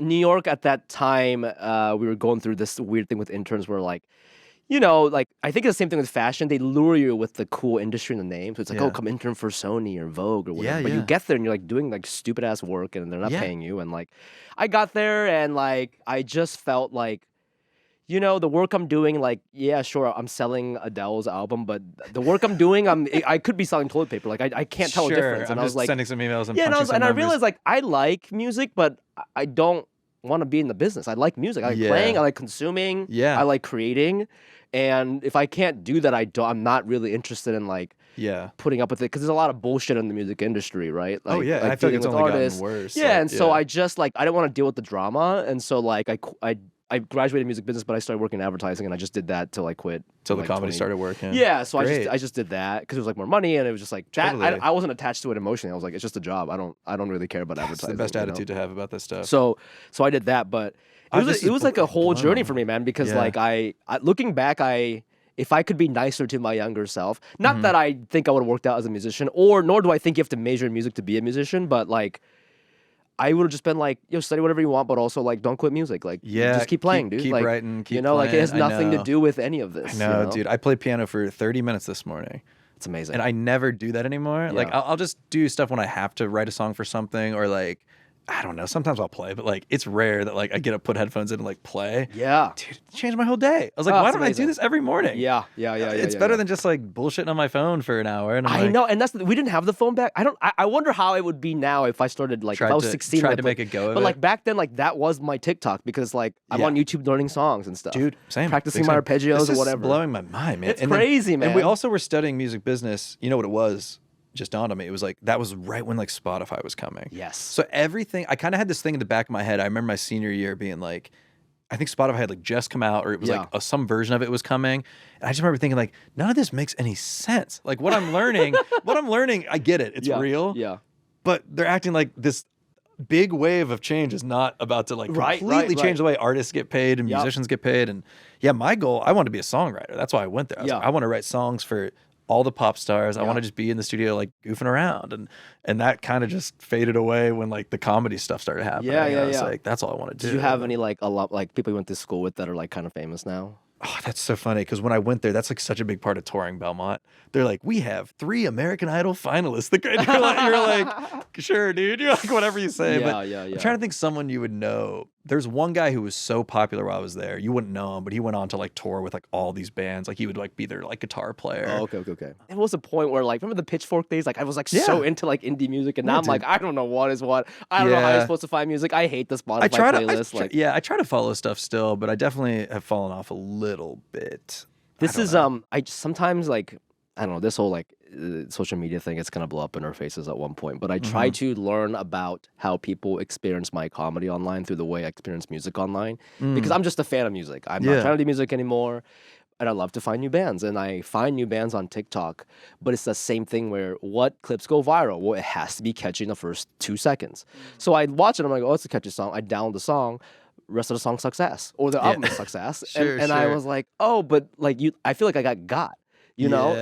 New York at that time, we were going through this weird thing with interns where like, like I think it's the same thing with fashion. They lure you with the cool industry in the name. So it's like, oh, come intern for Sony or Vogue or whatever. But you get there and you're like doing like stupid ass work and they're not paying you. And like, I got there and like, I just felt like, the work I'm doing, like, yeah, sure, I'm selling Adele's album, but the work I'm doing, I could be selling toilet paper. Like, I can't tell a difference. And I'm I was like, sending some emails and I realized like I like music, but I don't want to be in the business. I like music. I like playing. I like consuming. Yeah. I like creating. And if I can't do that, I'm not really interested in like putting up with it because there's a lot of bullshit in the music industry, right? Like, like I feel like it's only gotten worse. Yeah, and so I just like I didn't want to deal with the drama, and so like I graduated music business, but I started working in advertising, and I just did that till I quit. Till the comedy started working. Yeah, so I just did that because it was like more money, and it was just like I wasn't attached to it emotionally. I was like, it's just a job. I don't really care about advertising. It's the best attitude to have about this stuff. So I did that, but it was like a whole journey for me, man. Because like I looking back, if I could be nicer to my younger self, not that I think I would have worked out as a musician, nor do I think you have to major in music to be a musician, but like. I would have just been like, study whatever you want, but also like, don't quit music. Like, just keep playing, dude. Keep like, writing, keep like it has nothing to do with any of this. I know, dude. I played piano for 30 minutes this morning. It's amazing. And I never do that anymore. Yeah. Like, I'll just do stuff when I have to write a song for something, or like, I don't know. Sometimes I'll play, but like it's rare that like I get to put headphones in and like play. Yeah. Dude, it changed my whole day. I was like, why don't I do this every morning? Yeah. It's better than just like bullshitting on my phone for an hour. And I know, and we didn't have the phone back. I wonder how it would be now if I started like if I was 16. Tried to make it go of it. But like back then, like that was my TikTok because like I'm on YouTube learning songs and stuff. Dude, same. Practicing my arpeggios or whatever. This is blowing my mind, man. It's crazy, man. And we also were studying music business. You know what it was? Just dawned on me. It was like that was right when like Spotify was coming. Yes. So everything, I kind of had this thing in the back of my head. I remember my senior year being like, I think Spotify had like just come out, or it was like some version of it was coming. And I just remember thinking like, none of this makes any sense. Like what I'm learning, I get it. It's real. Yeah. But they're acting like this big wave of change is not about to like completely change the way artists get paid and musicians get paid. And yeah, my goal, I want to be a songwriter. That's why I went there. I was like, I want to write songs for all the pop stars. I want to just be in the studio like goofing around, and that kind of just faded away when like the comedy stuff started happening. It's like that's all I want to do. Did you have any like a lot like people you went to school with that are like kind of famous now? Oh, that's so funny because when I went there, that's like such a big part of touring Belmont. They're like, we have 3 American Idol finalists. You're like, sure, dude. You're like, whatever you say. I'm trying to think someone you would know. There's one guy who was so popular while I was there. You wouldn't know him, but he went on to like tour with like all these bands. Like he would like be their like guitar player. Oh, okay. It was a point where like, remember the Pitchfork days? Like I was like so into like indie music, and now I'm like, I don't know what is what. I don't know how you're supposed to find music. I hate the Spotify playlist. I try to follow stuff still, but I definitely have fallen off a little bit. This is I just sometimes like I don't know, this whole like social media thing, it's gonna blow up in our faces at one point. But I try to learn about how people experience my comedy online through the way I experience music online, because I'm just a fan of music. I'm not trying to do music anymore, and I love to find new bands, and I find new bands on TikTok. But it's the same thing where what clips go viral? Well, it has to be catchy in the first 2 seconds. So I watch it, I'm like, oh, it's a catchy song. I download the song. Rest of the song sucks ass, or the album sucks ass. And I was like, oh, but like I feel like I got, you know?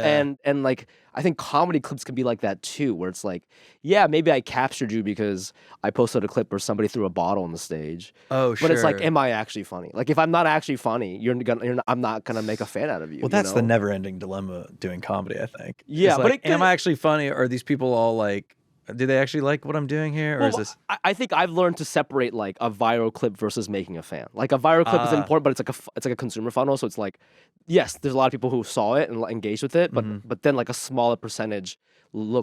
And like, I think comedy clips can be like that too, where it's like, yeah, maybe I captured you because I posted a clip where somebody threw a bottle on the stage. Oh, But it's like, am I actually funny? Like, if I'm not actually funny, I'm not gonna make a fan out of you. Well, that's the never-ending dilemma doing comedy, I think. Yeah, like, am I actually funny, or are these people all like, do they actually like what I'm doing here, or is this? I think I've learned to separate like a viral clip versus making a fan. Like a viral clip is important, but it's like a consumer funnel. So it's like, yes, there's a lot of people who saw it and engaged with it, but then like a smaller percentage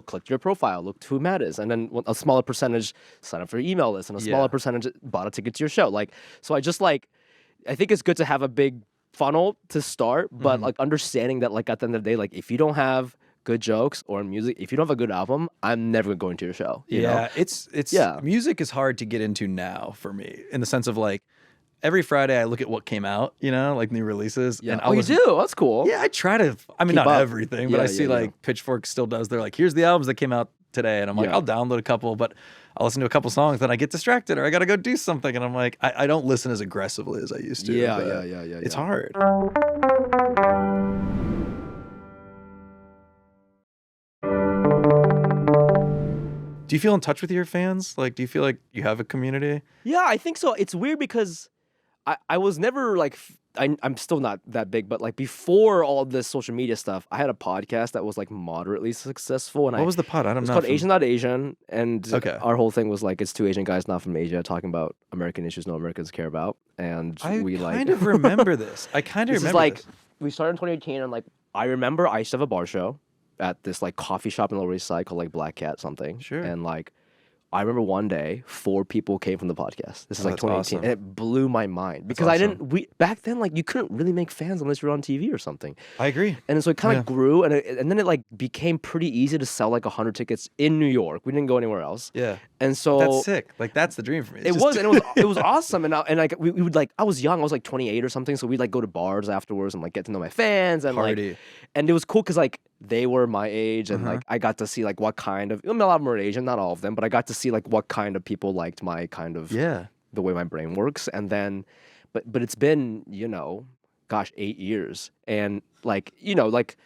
clicked your profile, looked who Matt is, and then a smaller percentage signed up for your email list, and a smaller percentage bought a ticket to your show. Like, so I just like, I think it's good to have a big funnel to start, but like understanding that like at the end of the day, like if you don't have good jokes or music, if you don't have a good album, I'm never going to your show. You know? It's music is hard to get into now for me, in the sense of like every Friday I look at what came out, you know, like new releases. Yeah. And you do? That's cool. Yeah, I try to. I mean, not everything, but I see like Pitchfork still does. They're like, here's the albums that came out today, and I'm like, I'll download a couple, but I'll listen to a couple songs, then I get distracted, or I gotta go do something, and I'm like, I don't listen as aggressively as I used to. Yeah. It's hard. Do you feel in touch with your fans? Like, do you feel like you have a community? Yeah, I think so. It's weird because I was never like, I'm still not that big, but like before all this social media stuff, I had a podcast that was like moderately successful. And what was the pod? It's called Asian Not Asian. And our whole thing was like, it's 2 Asian guys not from Asia talking about American issues no Americans care about. And I kind of remember this. I kind of remember like, this. We started in 2018, and like, I remember I used to have a bar show at this like coffee shop in the Lower East Side called like Black Cat something. Sure. And like, I remember one day 4 people came from the podcast. This is like 2018, awesome. and it blew my mind because back then like you couldn't really make fans unless you were on TV or something. I agree. And so it kind of grew, and then it like became pretty easy to sell like 100 tickets in New York. We didn't go anywhere else. Yeah. And so that's sick. Like that's the dream for me. It was awesome. And like we would like, I was young. I was like 28 or something. So we'd like go to bars afterwards and like get to know my fans and party. Like, and it was cool because like they were my age, and like I got to see like what kind of, I mean, a lot of them were Asian, not all of them, but I got to see like what kind of people liked my kind of the way my brain works. And then, but it's been, you know, gosh, 8 years, and like, you know, like.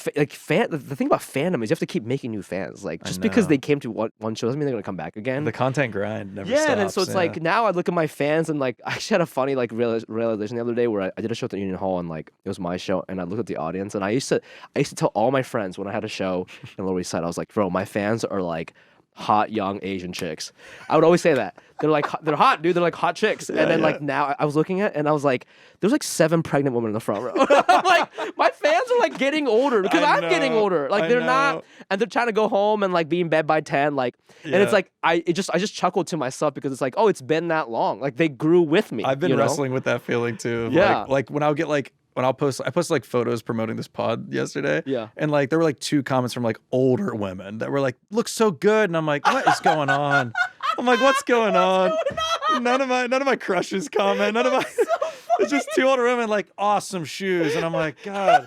The thing about fandom is you have to keep making new fans. Like, just because they came to one show doesn't mean they're gonna come back again. The content grind never stops. Yeah, and so it's like now I look at my fans, and like I actually had a funny like realization the other day where I did a show at the Union Hall, and like it was my show, and I looked at the audience, and I used to tell all my friends when I had a show in Lower East Side, I was like, bro, my fans are like hot young Asian chicks. I would always say that. They're hot, dude. They're like hot chicks. And then like now I was looking at it and I was like, there's like 7 pregnant women in the front row. I'm like, my fans are like getting older because I'm getting older. Like they're not, and they're trying to go home and like be in bed by 10. Like, and it's like I just chuckled to myself because it's like, oh, it's been that long. Like they grew with me. I've been wrestling with that feeling too. Yeah. Like when I'll get like. When I posted like photos promoting this pod yesterday. Yeah. And like there were like 2 comments from like older women that were like, "Looks so good," and I'm like, "What is going on?" I'm like, "What's going on?" None of my crushes comment. None of my. It's just 2 older women like awesome shoes, and I'm like, God.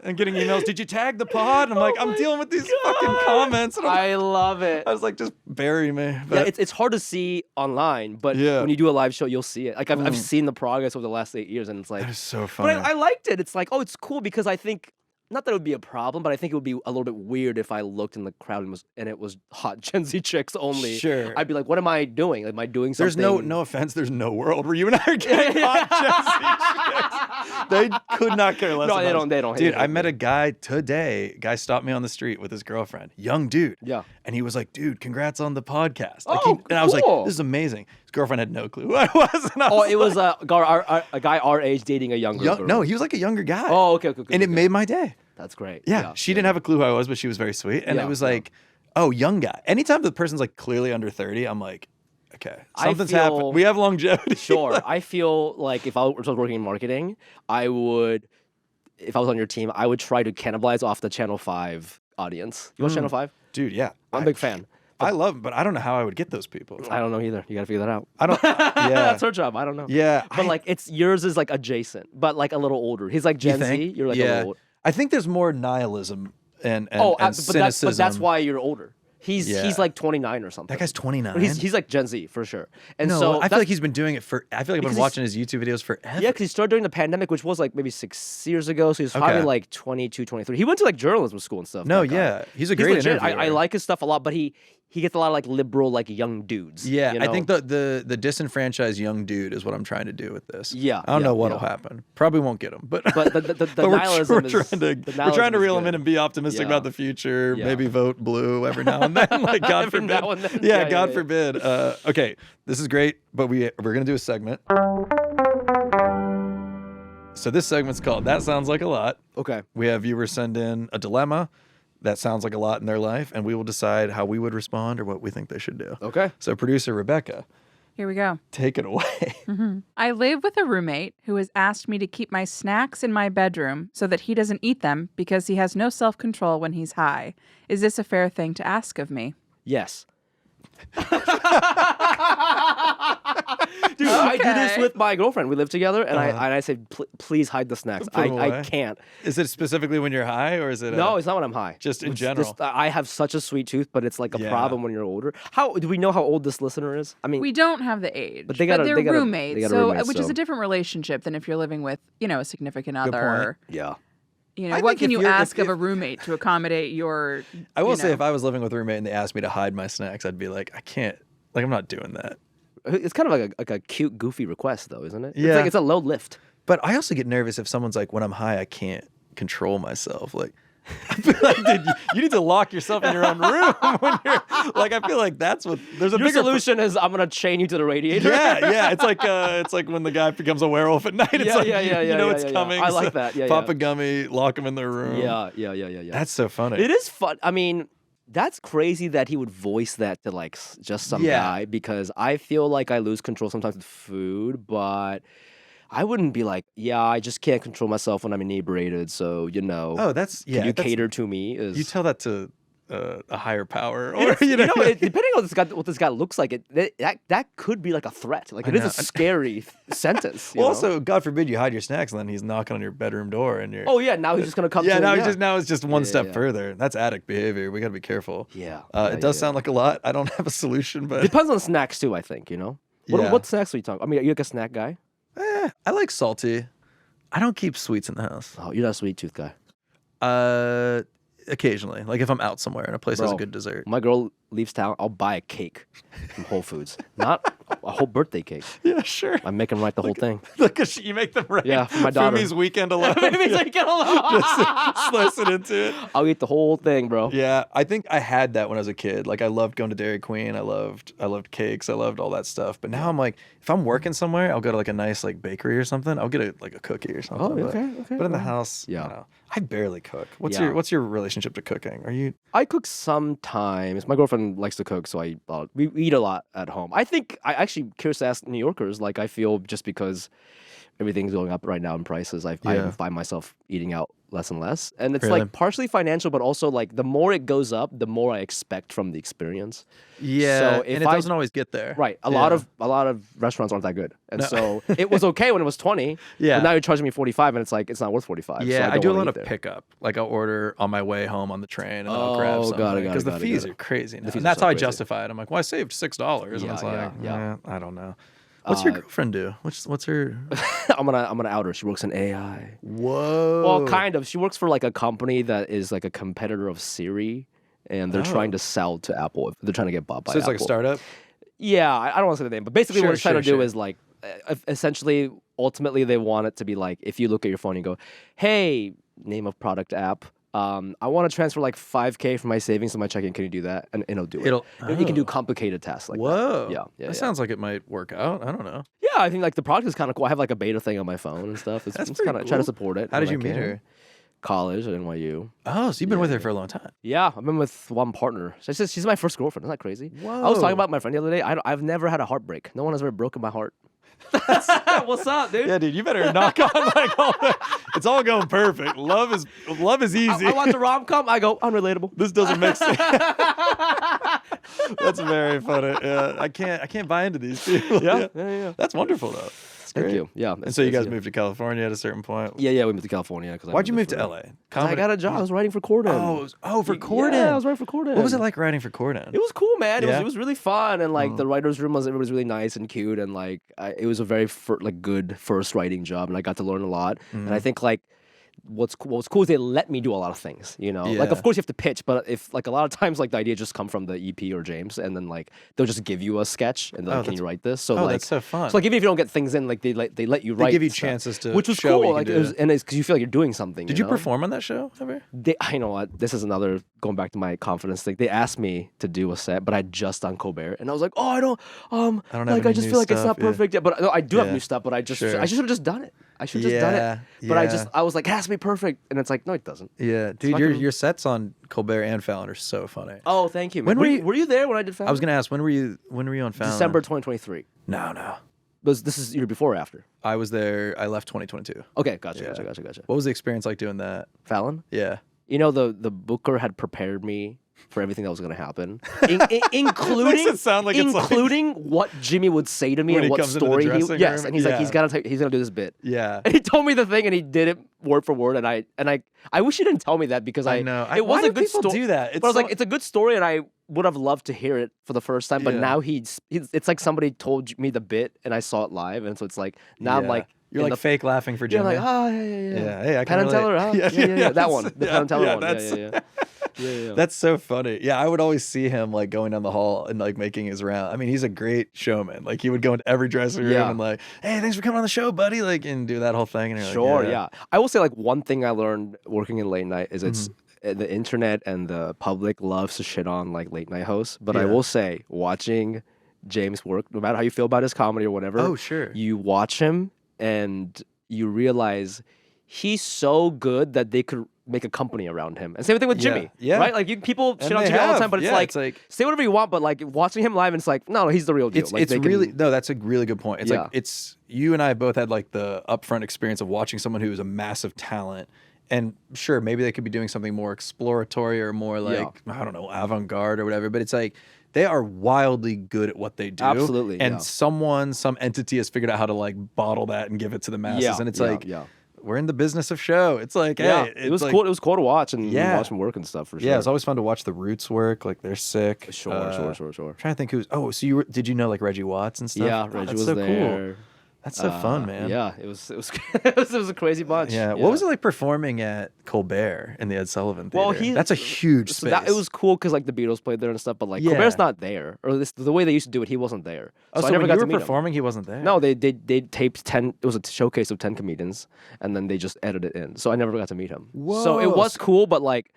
And getting emails, did you tag the pod? And I'm like, I'm dealing with these fucking comments. And I love it. I was like, just bury me. But, yeah, it's hard to see online, but when you do a live show, you'll see it. Like I've seen the progress over the last 8 years, and it's like, that is so funny. But I liked it. It's like, oh, it's cool because I think. Not that it would be a problem, but I think it would be a little bit weird if I looked in the crowd and it was hot Gen Z chicks only. Sure. I'd be like, what am I doing? Am I doing something? There's no offense. There's no world where you and I are getting hot Gen Z chicks. They could not care less. No, they don't. Dude, I met a guy today. Guy stopped me on the street with his girlfriend. Young dude. Yeah. And he was like, dude, congrats on the podcast. Like and I was like, this is amazing. His girlfriend had no clue who I was. And I was it was a guy our age dating a younger girl. No, he was like a younger guy. Oh, okay. And it made my day. That's great. Yeah, she didn't have a clue who I was, but she was very sweet. And it was like, oh, young guy. Anytime the person's like clearly under 30, I'm like, okay, something's happened. We have longevity. Sure. I feel like if I was working in marketing, I would, if I was on your team, I would try to cannibalize off the Channel 5 audience. You watch Channel 5? Dude, yeah. I'm a big fan. I love them, but I don't know how I would get those people. I don't know either. You got to figure that out. I don't. Yeah. That's her job. I don't know. Yeah. But like, yours is like adjacent, but like a little older. He's like Gen Z. You're like a little older. I think there's more nihilism and cynicism. But that's why you're older. He's like 29 or something. That guy's 29. He's like Gen Z for sure. And so I feel like he's been doing it for. I feel like I've been watching his YouTube videos forever. Yeah, because he started during the pandemic, which was like maybe 6 years ago. So he's probably like 22, 23. He went to like journalism school and stuff. No, yeah, he's a great interviewer. I like his stuff a lot, but he gets a lot of like liberal, like young dudes. Yeah, you know? I think the disenfranchised young dude is what I'm trying to do with this. Yeah, I don't know what'll happen. Probably won't get him, but the nihilism we're trying to reel him in and be optimistic about the future. Yeah. Maybe vote blue every now and then. Like God forbid. Now and then. Yeah, God forbid. Okay, this is great, but we're gonna do a segment. So this segment's called "That Sounds Like a Lot." Okay. We have viewers send in a dilemma that sounds like a lot in their life, and we will decide how we would respond or what we think they should do. Okay. So producer Rebecca. Here we go. Take it away. Mm-hmm. I live with a roommate who has asked me to keep my snacks in my bedroom so that he doesn't eat them because he has no self-control when he's high. Is this a fair thing to ask of me? Yes. Dude, I do this with my girlfriend. We live together, and I say, please hide the snacks. I can't. Is it specifically when you're high, or is it? No, it's not when I'm high. Just in general. I have such a sweet tooth, but it's like a problem when you're older. How do we know how old this listener is? I mean, we don't have the age, but they're roommates, which is a different relationship than if you're living with, a significant other. Yeah. What can you ask of a roommate to accommodate your? I will say, if I was living with a roommate and they asked me to hide my snacks, I'd be like, I can't. Like, I'm not doing that. It's kind of like a cute, goofy request, though, isn't it? Yeah. It's a low lift. But I also get nervous if someone's like, when I'm high, I can't control myself. Like, I feel like, dude, you need to lock yourself in your own room when you're like. I feel like that's what there's a bigger solution is I'm gonna chain you to the radiator. Yeah. It's like when the guy becomes a werewolf at night. It's it's coming. I like that. Yeah, Pop a gummy, lock him in their room. Yeah. That's so funny. It is fun. I mean, that's crazy that he would voice that to like just some guy, because I feel like I lose control sometimes with food, but I wouldn't be like, I just can't control myself when I'm inebriated. So, Oh, that's Can you cater to me? You tell that to a higher power, or depending on what this guy looks like, that could be like a threat. Like, it is a scary sentence. Also, God forbid you hide your snacks and then he's knocking on your bedroom door and you're. Oh yeah, now he's just gonna come. Now it's just one step further. That's addict behavior. We gotta be careful. It does sound like a lot. I don't have a solution, but depends on the snacks too. I think What snacks are you talking? I mean, are you like a snack guy? I like salty. I don't keep sweets in the house. Oh, you're not a sweet tooth guy. Occasionally, like if I'm out somewhere and a place has a good dessert. My girl leaves town, I'll buy a cake from Whole Foods. Not a whole birthday cake. Yeah, sure. I make them write the whole thing. Look, you make them right. Yeah, for my daughter. Fumi's weekend alone. Fumi's weekend alone. Just slice it into it. I'll eat the whole thing, bro. Yeah, I think I had that when I was a kid. Like I loved going to Dairy Queen. I loved cakes. I loved all that stuff. But now I'm like, if I'm working somewhere, I'll go to like a nice like bakery or something. I'll get a cookie or something. Oh, okay. But in the house, yeah. you know, I barely cook. What's your relationship to cooking? Are you? I cook sometimes. My girlfriend likes to cook, so we eat a lot at home. I think I actually curious to ask New Yorkers. Like I feel just because everything's going up right now in prices, I find myself eating out less and less, and it's like partially financial, but also like the more it goes up, the more I expect from the experience. Yeah, so and it doesn't always get there. Right, a lot of restaurants aren't that good, and so it was okay when it was 20. Yeah, but now you're charging me 45, and it's like it's not worth 45. Yeah, so I do a lot of pickup. Like I'll order on my way home on the train, and then I'll grab something because the fees are crazy now. And that's how I justify it. I'm like, well, I saved $6, and it's like, I don't know. What's your girlfriend do? What's her? I'm gonna out her. She works in AI. Whoa. Well, kind of. She works for like a company that is like a competitor of Siri, and they're trying to sell to Apple. They're trying to get bought by Apple. So it's like a startup? Yeah, I don't want to say the name, but basically what it's trying to do is like, essentially, ultimately they want it to be like, if you look at your phone and go, hey, name of product app, I want to transfer like $5,000 from my savings to my checking. Can you do that? And it'll do it. You can do complicated tasks like that. Yeah. That sounds like it might work out. I don't know. Yeah, I think like the product is kind of cool. I have like a beta thing on my phone and stuff. It's kind of cool. Try to support it. How did you meet her? College at NYU. Oh, so you've been with her for a long time. Yeah, I've been with one partner. She's my first girlfriend. Isn't that crazy? Whoa. I was talking about my friend the other day. I've never had a heartbreak. No one has ever broken my heart. What's up, dude? Yeah, dude, you better knock on like all that. It's all going perfect. Love is easy. I watch a rom-com. I go unrelatable. This doesn't make sense. That's very funny. Yeah, I can't buy into these people. Yeah. That's wonderful though. Thank you. Yeah. And so you guys moved to California at a certain point? Yeah, we moved to California. Why'd you move to LA? I got a job. I was writing for Corden. For Corden. Yeah, I was writing for Corden. What was it like writing for Corden? It was cool, man. It was really fun, and like the writers' room everybody's really nice and cute, and like it was a very good first writing job, and I got to learn a lot. And I think like what's cool is they let me do a lot of things, you know. Like of course you have to pitch, but if like a lot of times like the idea just come from the EP or James, and then like they'll just give you a sketch and they're like, can you write this? So like that's so fun. So like even if you don't get things in, like they let you write. They give you stuff, chances to which was show cool. What you like it's because you feel like you're doing something. Did you perform on that show ever? I know what this is another going back to my confidence thing. They asked me to do a set, but I'd just done Colbert, and I was like, oh, I don't like I just feel like it's not perfect yet. But no, I do have new stuff, but I should have just done it. I should have just done it. But I was like, it has to be perfect. And it's like, no, it doesn't. Yeah. Dude, your sets on Colbert and Fallon are so funny. Oh, thank you, man. Were you there when I did Fallon? I was going to ask, when were you on Fallon? December 2023. No. This is year before or after? I was there. I left 2022. Okay, gotcha. What was the experience like doing that? Fallon? Yeah. You know, the booker had prepared me for everything that was going to happen, including what Jimmy would say to me and what story he. Yes, and he's like, he's gonna do this bit. Yeah. And he told me the thing, and he did it word for word, and I wish he didn't tell me that because I know it was a good story. Do that? But I was like, it's a good story, and I would have loved to hear it for the first time. But now it's like somebody told me the bit, and I saw it live, and so it's like now I'm like. You're like fake laughing for Jimmy. You're like, yeah. Hey, I Penn and Teller, huh? Yeah. That one. The Penn and Teller one. Yeah. That's so funny. Yeah, I would always see him like going down the hall and like making his round. I mean, he's a great showman. Like he would go into every dressing room and like, hey, thanks for coming on the show, buddy. Like, and do that whole thing. And sure, yeah. I will say like one thing I learned working in late night is it's the internet and the public loves to shit on like late night hosts. But I will say, watching James work, no matter how you feel about his comedy or whatever, you watch him and you realize he's so good that they could make a company around him. And same thing with Jimmy, right? Like people shit on Jimmy all the time, but it's like say whatever you want, but like watching him live, and it's like, no, he's the real deal. That's a really good point. It's like you and I both had like the upfront experience of watching someone who is a massive talent. And sure, maybe they could be doing something more exploratory or more like, I don't know, avant-garde or whatever, but it's like, they are wildly good at what they do. Absolutely. And some entity has figured out how to like bottle that and give it to the masses. And it's we're in the business of show. It's like, hey, it was cool. It was cool to watch and watch them work and stuff for sure. Yeah, it's always fun to watch the Roots work. Like they're sick. Sure. I'm trying to think who's. Oh, so did you know like Reggie Watts and stuff? Yeah, Reggie was so there. Cool. That's so fun, man. Yeah, it was it was a crazy bunch. Yeah. What was it like performing at Colbert in the Ed Sullivan Theater? Well, that's a huge so space. it was cool because like the Beatles played there and stuff, but like Yeah. Colbert's not there, or the way they used to do it, he wasn't there. Oh, so I never when got you to were meet him. performing, he wasn't there? No, they taped 10. It was a showcase of 10 comedians, and then they just edited it in. So I never got to meet him. So it Whoa. was cool, but like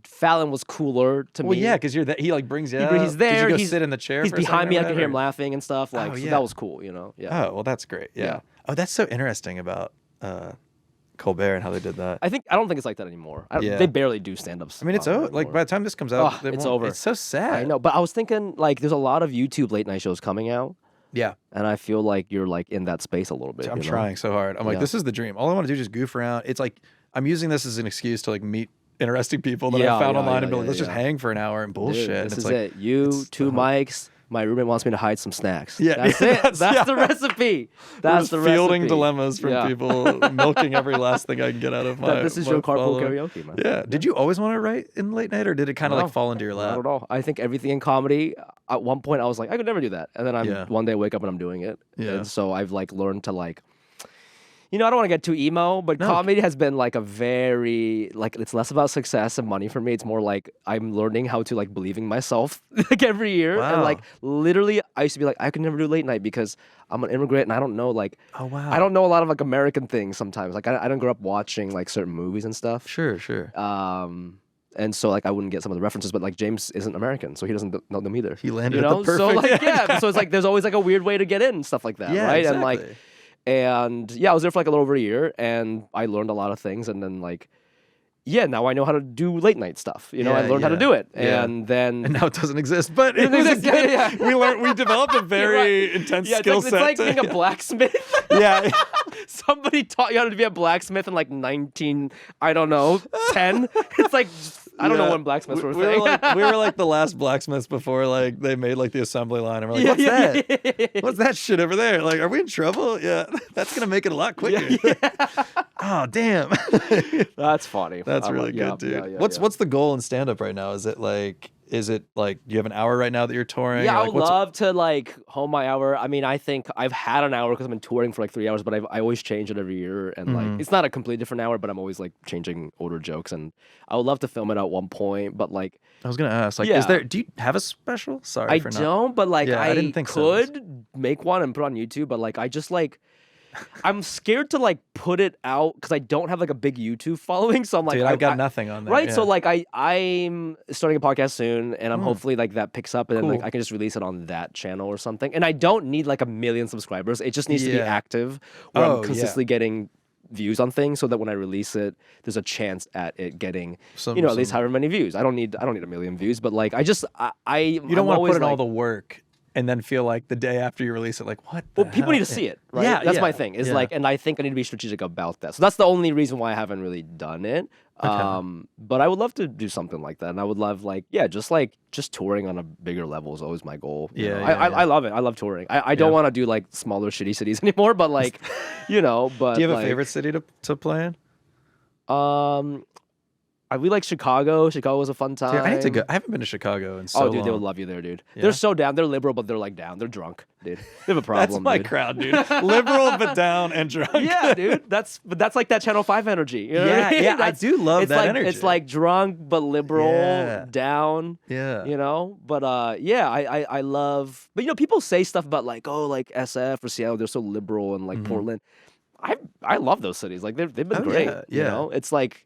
Fallon was cooler to Well, me. yeah, because he like brings you He's out. there. Did you go sit in the chair? He's for a behind second me. or I can hear him whatever? laughing and stuff. Like, Oh, so yeah. that was cool. Yeah. Oh, well, that's great. Yeah. Yeah. Oh, that's so interesting about Colbert and how they did that. I don't think it's like that anymore. Yeah. They barely do stand-ups. I mean, it's over. Like by the time this comes out, it's over. It's so sad. I know, but I was thinking like there's a lot of YouTube late night shows coming out, Yeah. and I feel like you're like in that space a little bit. I'm you know? trying so hard. I'm like, Yeah. this is the dream. All I want to do is just goof around. It's like I'm using this as an excuse to like meet interesting people that I found online and be like, let's just hang for an hour and bullshit. Dude, And this it's is like, it. You, two mics. My roommate wants me to hide some snacks. Yeah, that's it. That's yeah. the recipe. That's the we're fielding recipe. dilemmas from Yeah. people, milking every last thing I can get out of my. This is my your carpool follower. karaoke, man. Yeah. Did you always want to write in late night, or did it kind of No, like fall into your lap? Not at all. I think everything in comedy. At one point, I was like, I could never do that, and then one day I wake up and I'm doing it. Yeah. And so I've like learned to like. I don't want to get too emo, but No. comedy has been like a very like it's less about success and money for me. It's more like I'm learning how to like believe in myself like every year. Wow. And like literally I used to be like I could never do late night because I'm an immigrant and I don't know like Oh wow. I don't know a lot of like American things sometimes. Like I don't grow up watching like certain movies and stuff. Sure. And so like I wouldn't get some of the references, but like James isn't American, so he doesn't know them either. He landed you at know? the So perfect. like so it's like there's always like a weird way to get in and stuff like that, Yeah, right? exactly. And I was there for like a little over a year, and I learned a lot of things, and then like, now I know how to do late night stuff. I Yeah, learned how to yeah. do it, Yeah. and then And now it doesn't exist, but it was Yeah. we developed a very intense skill it's set. like being a blacksmith. yeah. Somebody taught you how to be a blacksmith in like 10. It's like I don't know when blacksmiths were a thing. We were like the last blacksmiths before like they made like the assembly line. And we're like, what's that? What's that shit over there? Like, are we in trouble? Yeah, that's gonna make it a lot quicker. Oh damn. That's funny. That's I'm really like, good, dude. yeah. What's the goal in stand up right now? Is it like do you have an hour right now that you're touring? Yeah, Or, I like, would love to like home my hour. I mean, I think I've had an hour because I've been touring for like 3 hours, but I always change it every year, and like it's not a completely different hour, but I'm always like changing older jokes, and I would love to film it at one point, but like I was gonna ask, like, do you have a special? Sorry, I for not. don't, but like Yeah, I didn't think so. could make one and put it on YouTube, but like I just like. I'm scared to like put it out because I don't have like a big YouTube following, so I'm like, Dude, I've got nothing on there. right. Yeah. So like I'm starting a podcast soon, and I'm hopefully like that picks up, and then like Cool. I can just release it on that channel or something. And I don't need like 1 million subscribers. It just needs to be Yeah. active, where Oh, I'm yeah. consistently getting views on things, so that when I release it, there's a chance at it getting Some- at least some- however many views. I don't need 1 million views, but like I you don't want to put in all the work and then feel like the day after you release it, like what? Well, people need to see it, right? Yeah, That's yeah, my thing. Is yeah. like, and I think I need to be strategic about that. So that's the only reason why I haven't really done it. But I would love to do something like that, and I would love just touring on a bigger level is always my goal. you Yeah, know? yeah, I love it. I love touring. I don't want to do like smaller shitty cities anymore, but like, But Do you have like, a favorite city to play in? We like Chicago. Chicago was a fun time. Dude, I need to go. I haven't been to Chicago in so long. Oh, dude, they would love you there, dude. Yeah? They're so down. They're liberal, but they're like down. They're drunk, dude. They have a problem. That's my dude. crowd, dude. Liberal but down and drunk. Yeah, dude. That's like that Channel 5 energy. You know what Yeah, I mean? yeah, I do love it's that like, energy. It's like drunk but liberal, Yeah. down. Yeah. But I love. But people say stuff about like like SF or Seattle. They're so liberal, and like Portland. I love those cities. Like they've been Oh, great. yeah. It's like.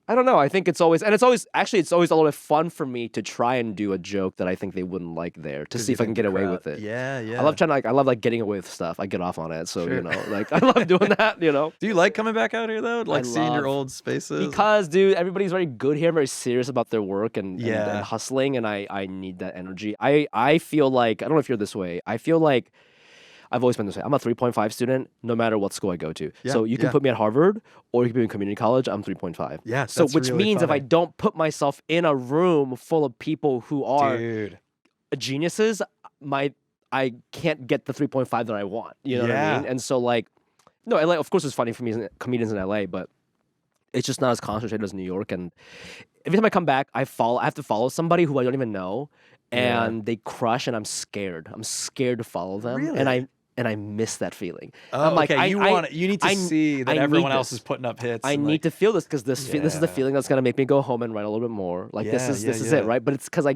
I don't know. I think it's always a little bit fun for me to try and do a joke that I think they wouldn't like there to see if I can get away with it. Yeah, yeah. I love getting away with stuff. I get off on it. So, Sure. like I love doing that, Do you like coming back out here though? Like seeing your love- old spaces? Because, dude, everybody's very good here, very serious about their work and Yeah. hustling, and I need that energy. I feel like, I don't know if you're this way, I feel like I've always been this way. I'm a 3.5 student, no matter what school I go to. Yeah, So you can yeah. put me at Harvard, or you can put me in community college. I'm 3.5. Yeah, So that's which really means if I funny. don't put myself in a room full of people who are Dude. geniuses, I can't get the 3.5 that I want. You know what I Yeah. mean? And so like, no, LA, of course, it's funny for me, comedians in LA, but it's just not as concentrated as New York. And every time I come back, I have to follow somebody who I don't even know, and they crush, and I'm scared. I'm scared to follow them, Really? and I miss that feeling. Oh, I'm like, okay. You need to see that everyone else is putting up hits. I need to feel this because this is the feeling that's gonna make me go home and write a little bit more. Like this is it, right? But it's because I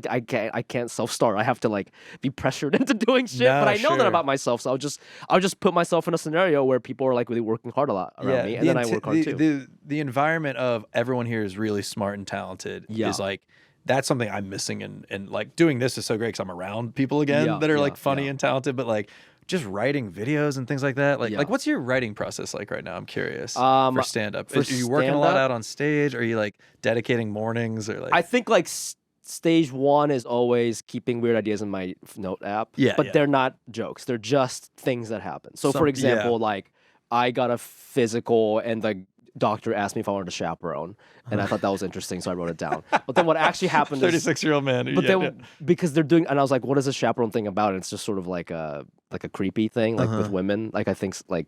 can't self-start. I have to like be pressured into doing shit. But I know that about myself, so I'll just put myself in a scenario where people are like really working hard a lot around me, and then I work hard too. The environment of everyone here is really smart and talented is like. That's something I'm missing, and like doing this is so great because I'm around people again that are like funny and talented, but like just writing videos and things like that. Like what's your writing process like right now? I'm curious for stand-up. Are you working a lot out on stage? Are you like dedicating mornings or like? I think like stage one is always keeping weird ideas in my note app. But they're not jokes. They're just things that happen. So for example, like I got a physical and the doctor asked me if I wanted a chaperone, and I thought that was interesting, so I wrote it down. But then what actually happened is 36-year-old man. But then because they're doing, and I was like, what is a chaperone thing about? And it's just sort of like a creepy thing, like with women. Like I think like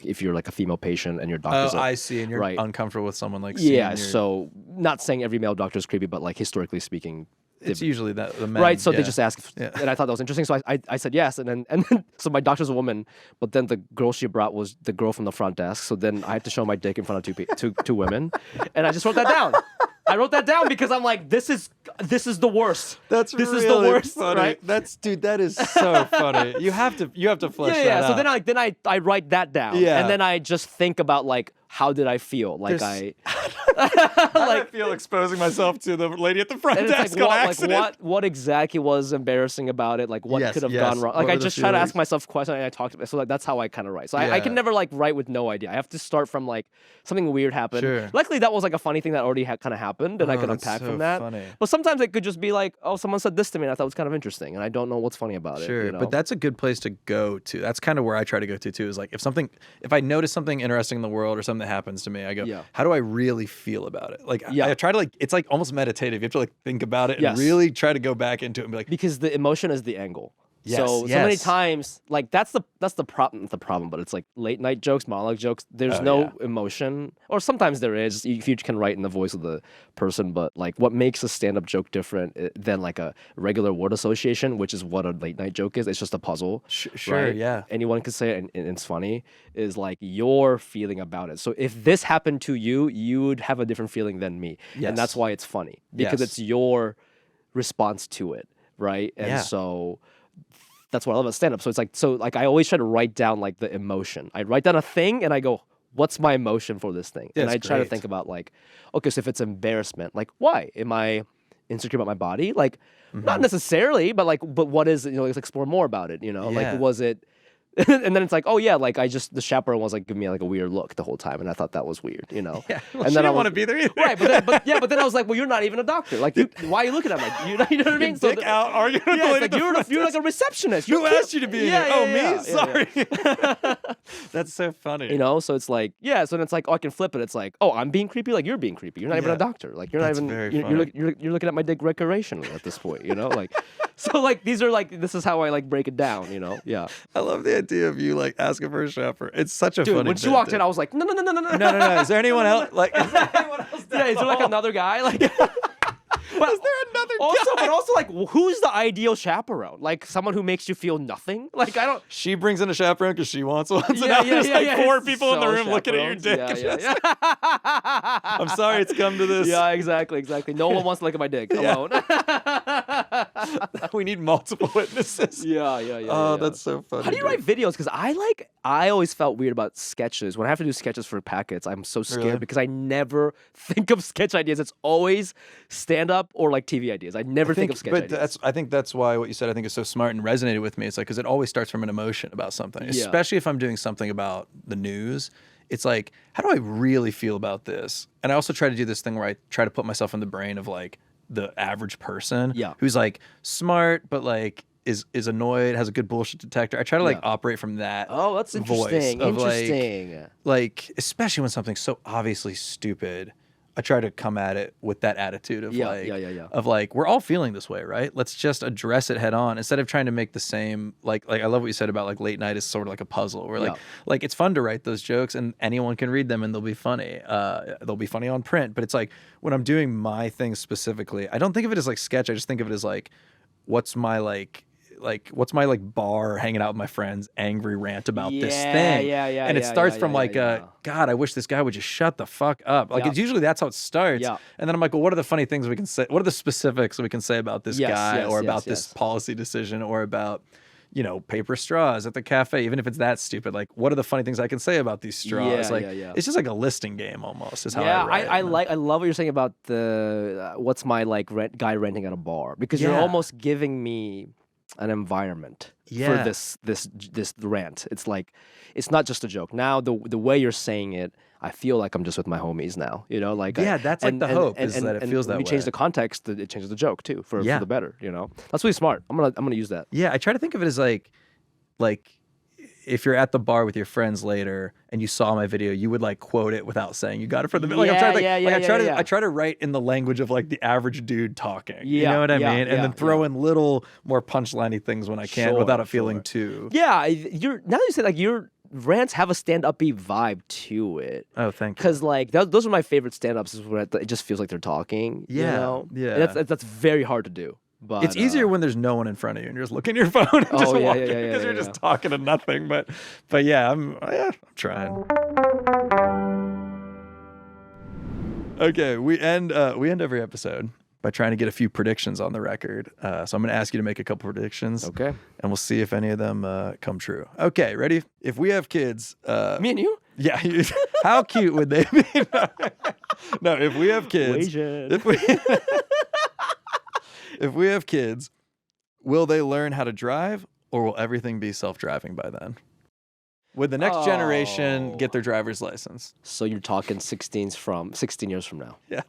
if you're like a female patient and your doctor's I see, and you're uncomfortable with someone like so not saying every male doctor is creepy, but like historically speaking, it's usually the men. Right, so they just asked, and I thought that was interesting, so I said yes, and then so my doctor's a woman, but then the girl she brought was the girl from the front desk, so then I had to show my dick in front of two women, and I just wrote that down. I wrote that down because I'm like, this is the worst. This is the worst, funny. Right? That is so funny. You have to flesh that out. So then I write that down, and then I just think about like, how did I feel? Like how did I feel exposing myself to the lady at the front desk on accident? What exactly was embarrassing about it? Like what could have gone wrong? Like I just try to ask myself questions and I talk to myself. So like that's how I kind of write. So I can never like write with no idea. I have to start from like something weird happened. Sure. Luckily that was like a funny thing that already kind of happened and I could unpack from that. Funny. But sometimes it could just be like, oh, someone said this to me and I thought it was kind of interesting and I don't know what's funny about it. Sure, but that's a good place to go to. That's kind of where I try to go to too. Is like if I notice something interesting in the world or something that happens to me, I go, how do I really feel about it? Like I try to like, it's like almost meditative. You have to like think about it and really try to go back into it and be like, because the emotion is the angle. So many times, like that's the problem, but it's like late night jokes, monologue jokes. There's no emotion, or sometimes there is if you can write in the voice of the person. But like, what makes a stand-up joke different than like a regular word association, which is what a late night joke is. It's just a puzzle. Sure, right? Yeah. Anyone can say it, and it's funny. Is like your feeling about it. So if this happened to you, you would have a different feeling than me, and that's why it's funny because it's your response to it, right? And so. That's what I love about stand-up. So like I always try to write down like the emotion. I write down a thing and I go, what's my emotion for this thing? And I try to think about like, okay, so if it's embarrassment, like why? Am I insecure about my body? Like not necessarily, but what is it? You know, let's explore more about it, you know? Like was it and then it's like, oh yeah, like the chaperone was like giving me like a weird look the whole time, and I thought that was weird, you know. Yeah, well, and then I want to be there either. Right, but then I was like, well, you're not even a doctor. Like, why are you looking at me? You know what I mean? Dick out arguing. Yeah, it's like you're like a receptionist. Who asked you to be here? Me? Sorry. Yeah. That's so funny. You know, so it's like, so then it's like, oh, I can flip it. It's like, oh, I'm being creepy. Like you're being creepy. You're not even a doctor. Like you're not even. You're looking at my dick recreationally at this point. You know, like. So like these are like this is how I like break it down, you know. Yeah. I love the idea of you like asking for a chaperone. It's such a funny when she walked in, I was like, no. Is there anyone else? Like, is there anyone else? Yeah, is there like another guy? Like, but is there another guy? But also like, who's the ideal chaperone? Like someone who makes you feel nothing? Like I don't. She brings in a chaperone because she wants one. So now there's like 4 people in the room looking at your dick. Yeah. I'm sorry it's come to this. Yeah, exactly. No one wants to look at my dick alone. We need multiple witnesses. Yeah. Oh, that's so funny. How do you write videos? Because I always felt weird about sketches. When I have to do sketches for packets, I'm so scared because I never think of sketch ideas. It's always stand-up or like TV ideas. I never think of sketch ideas. I think that's why what you said I think is so smart and resonated with me. It's like because it always starts from an emotion about something, especially if I'm doing something about the news. It's like, how do I really feel about this? And I also try to do this thing where I try to put myself in the brain of like the average person who's like smart but like is annoyed, has a good bullshit detector. I try to like operate from that. Oh, that's interesting. Like especially when something's so obviously stupid, I try to come at it with that attitude of of like we're all feeling this way, right? Let's just address it head on instead of trying to make the same like I love what you said about like late night is sort of like a puzzle where like it's fun to write those jokes and anyone can read them and they'll be funny. They'll be funny on print, but it's like when I'm doing my thing specifically, I don't think of it as like sketch. I just think of it as like what's my like what's my like bar hanging out with my friends angry rant about this thing. Yeah. And it starts from God, I wish this guy would just shut the fuck up. Like it's usually that's how it starts. Yeah. And then I'm like, well, what are the funny things we can say? What are the specifics we can say about this guy or about this policy decision or about, you know, paper straws at the cafe, even if it's that stupid. Like, what are the funny things I can say about these straws? It's just like a listing game almost. Is how I love what you're saying about the what's my like guy renting at a bar, because you're almost giving me an environment for this rant. It's like it's not just a joke. Now the way you're saying it, I feel like I'm just with my homies now, you know, like that's like the hope is that it feels that way. When you change the context, it changes the joke too for the better, you know. That's really smart. I'm gonna use that. Yeah, I try to think of it as like if you're at the bar with your friends later and you saw my video, you would like quote it without saying you got it from the like I try to write in the language of like the average dude talking. You know what I mean? And then throw in little more punchliney things when I can without it feeling too. Yeah, now that you say like your rants have a stand-uppy vibe to it. Oh, thank you. Because like those are my favorite stand-ups, is when it just feels like they're talking. Yeah, you know? yeah. And that's very hard to do. But it's easier when there's no one in front of you and you're just looking at your phone and just walking because you're just talking to nothing. But yeah, I'm trying. Okay, we end every episode by trying to get a few predictions on the record. So I'm going to ask you to make a couple predictions. Okay. And we'll see if any of them come true. Okay, ready? If we have kids, me and you? Yeah. How cute would they be? No, if we have kids, if we have kids, will they learn how to drive, or will everything be self-driving by then? Would the next generation get their driver's license? So you're talking 16 years from now. Yeah,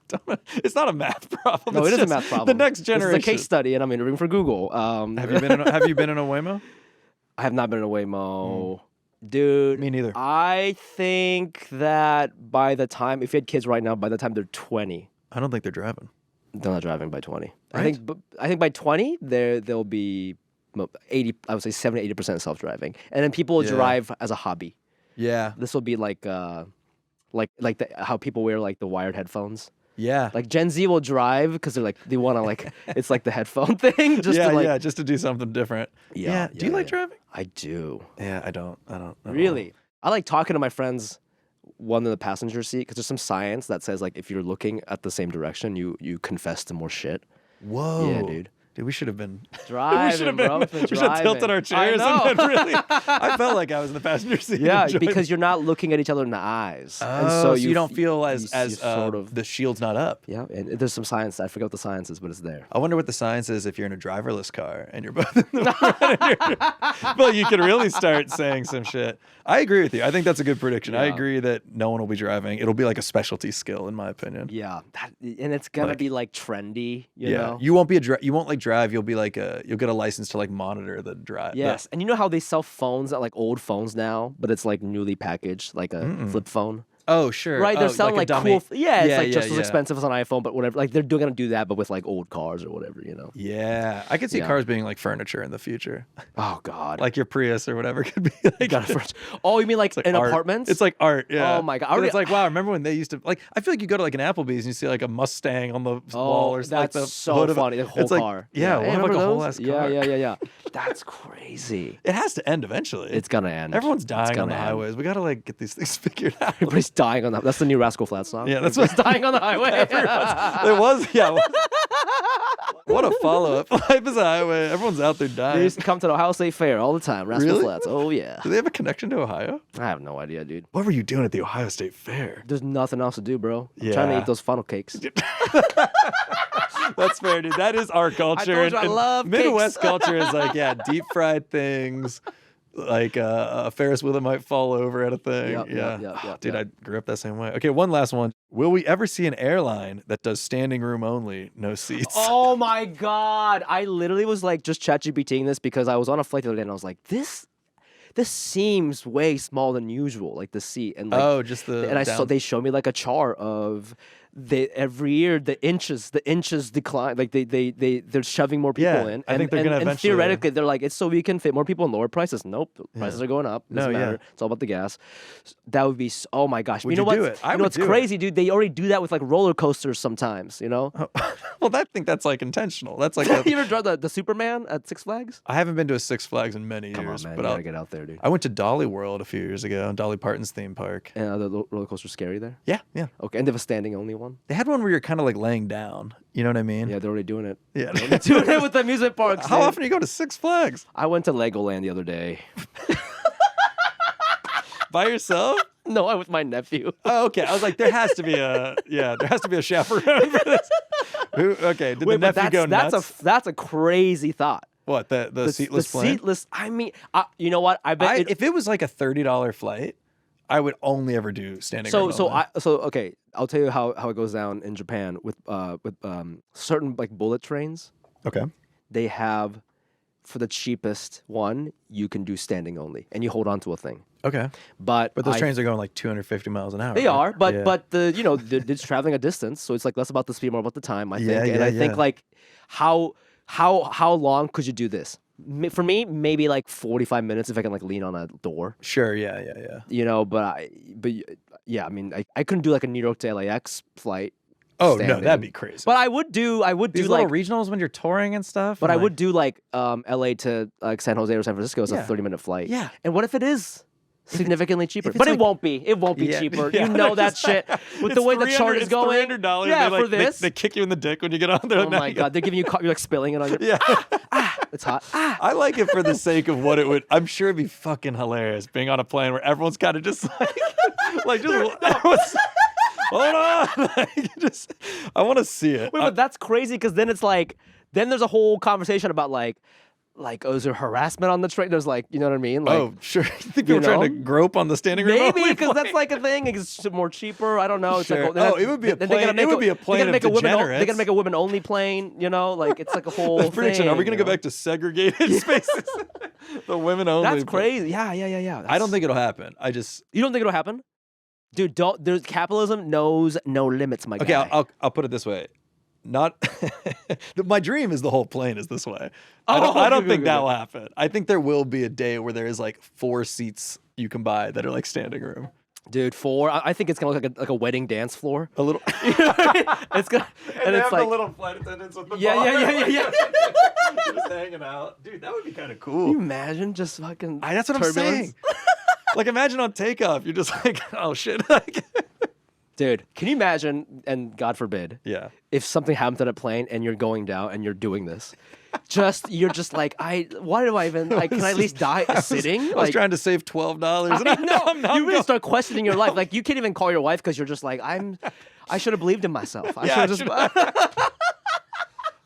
it's not a math problem. No, it is a math problem. The next generation. This is a case study, and I'm interviewing for Google. Have you been in a Waymo? I have not been in a Waymo. Dude. Me neither. I think that by the time, if you had kids right now, by the time they're 20. I don't think they're driving. They're not driving by 20. Right? I think by 20, they'll be 80, I would say 70 to 80% self-driving. And then people will drive as a hobby. Yeah. This will be like how people wear like the wired headphones. Yeah. Like Gen Z will drive because they want to like, it's like the headphone thing. Just to do something different. Yeah. Do you like driving? I do. Yeah, I don't. Really? I like talking to my friends, one in the passenger seat, because there's some science that says like if you're looking at the same direction, you confess to more shit. Whoa. Yeah, dude. Dude, we should have been driving. We should have tilted our chairs. And really, I felt like I was in the passenger seat. Yeah, because you're not looking at each other in the eyes. Oh, and so you don't feel as sort of the shield's not up. Yeah, and there's some science. I forget what the science is, but it's there. I wonder what the science is if you're in a driverless car and you're both in the front. Well, you could really start saying some shit. I agree with you. I think that's a good prediction. Yeah. I agree that no one will be driving. It'll be like a specialty skill, in my opinion. Yeah, and it's gonna be like trendy. You know? You won't like drive. You'll be like you'll get a license to like monitor the drive. Yes, and you know how they sell phones at like old phones now, but it's like newly packaged, like a flip phone. Oh, sure. Right, they're selling like cool. It's like just as yeah. expensive as an iPhone, but whatever. Like they're gonna do that, but with like old cars or whatever, you know. Yeah, I could see cars being like furniture in the future. Oh God, like your Prius or whatever could be like. Oh, you mean like in art. Apartments? It's like art. Yeah. Oh my God, it's like wow. Remember when they used to like? I feel like you go to like an Applebee's and you see like a Mustang on the wall or something. That's like the so hood funny. The whole car. Yeah, hey, like a whole ass car. Yeah. That's crazy. It has to end eventually. It's gonna end. Everyone's dying on the highways. We gotta like get these things figured out. Everybody's dying on that. That's the new Rascal Flatts song. Yeah, that's what's dying on the highway. There was, yeah. What a follow-up. Life is a highway. Everyone's out there dying. They used to come to the Ohio State Fair all the time. Rascal Flatts. Oh, yeah. Do they have a connection to Ohio? I have no idea, dude. What were you doing at the Ohio State Fair? There's nothing else to do, bro. I'm trying to eat those funnel cakes. That's fair, dude. That is our culture. I told you I love Midwest cakes. culture is like, deep fried things. Like a Ferris wheel that might fall over at a thing. Yep, dude, I grew up that same way. Okay, one last one. Will we ever see an airline that does standing room only, no seats? Oh my God. I literally was like just ChatGPTing this because I was on a flight the other day and I was like, this seems way smaller than usual, like the seat. And like, just the and they showed me like a chart of every year the inches decline. Like they're shoving more people in. I think they're gonna and eventually. theoretically they're like, it's so we can fit more people and lower prices. Nope, prices are going up. Doesn't matter. It's all about the gas. That would be. Oh my gosh. Would you know you do what? it? I you know would what's do crazy, dude? They already do that with like roller coasters sometimes. You know. Well, I think that's like intentional. That's like. You ever drive the Superman at Six Flags? I haven't been to a Six Flags in many Come years, on, man. but You I'll gotta get out there, dude. I went to Dolly World a few years ago, Dolly Parton's theme park. And are the roller coasters scary there? Yeah. Okay, and they have a standing only one. They had one where you're kind of like laying down. You know what I mean? Yeah, they're already doing it. Yeah. They're doing it with the amusement parks. How dude. often do you go to Six Flags? I went to Legoland the other day. By yourself? No, I with my nephew. Oh, okay. I was like, there has to be a chaperone for this. Okay, did the nephew go nuts? That's a crazy thought. What, the seatless plane? Seatless. I mean, you know what? I bet if it was like a $30 flight, I would only ever do standing. Okay, I'll tell you how it goes down in Japan with certain like bullet trains. Okay. They have, for the cheapest one, you can do standing only, and you hold on to a thing. Okay. But those trains are going like 250 miles an hour. They right? are, but they're traveling a distance, so it's like less about the speed, more about the time. I think, and I think like how long could you do this? For me, maybe like 45 minutes if I can like lean on a door. Sure. Yeah. You know, I mean, I couldn't do like a New York to LAX flight. Oh standing. no, that'd be crazy. But I would do these like little regionals when you're touring and stuff. But I would do like LA to like San Jose or San Francisco is a 30-minute flight. Yeah. And what if it is significantly cheaper? But it won't be. It won't be cheaper. Yeah. You know that shit. With the way the chart is going. $300. Yeah, like, for this. They kick you in the dick when you get on there. Oh my god, they're giving you you're like spilling it on your. Yeah. It's hot. I like it for the sake of what it would. I'm sure it'd be fucking hilarious being on a plane where everyone's kind of just like everyone's. Hold on. I want to see it. Wait, but that's crazy because then it's like, then there's a whole conversation about like, oh, is there harassment on the train? There's like, you know what I mean? Like, oh, sure. You think people trying to grope on the standing room? Maybe because that's like a thing. It's more cheaper. I don't know. It's sure. like, it would be a plane. It would be a plane of degenerates. They're gonna make a women only plane. You know, like it's like a whole. That's prediction. Are we gonna go back to segregated spaces? The women only. That's crazy. Yeah. I don't think it'll happen. You don't think it'll happen? Dude, there's capitalism knows no limits, my guy. Okay, I'll put it this way. Not my dream is the whole plane is this way. I don't think that will happen. I think there will be a day where there is like 4 seats you can buy that are like standing room. Dude, 4. I think it's gonna look like a wedding dance floor. A little. It's gonna and it's like the little flight attendants with the yeah. Just hanging out, dude. That would be kind of cool. Can you imagine just fucking? That's what turbulence? I'm saying. Like imagine on takeoff, you're just like, oh shit. Dude, can you imagine? And God forbid, if something happened to the plane and you're going down and you're doing this, you're just like, why do I even like? Can I at least die sitting? I was trying to save $12. No, you really start questioning your life. Like you can't even call your wife because you're just like, I should have believed in myself. I should have just.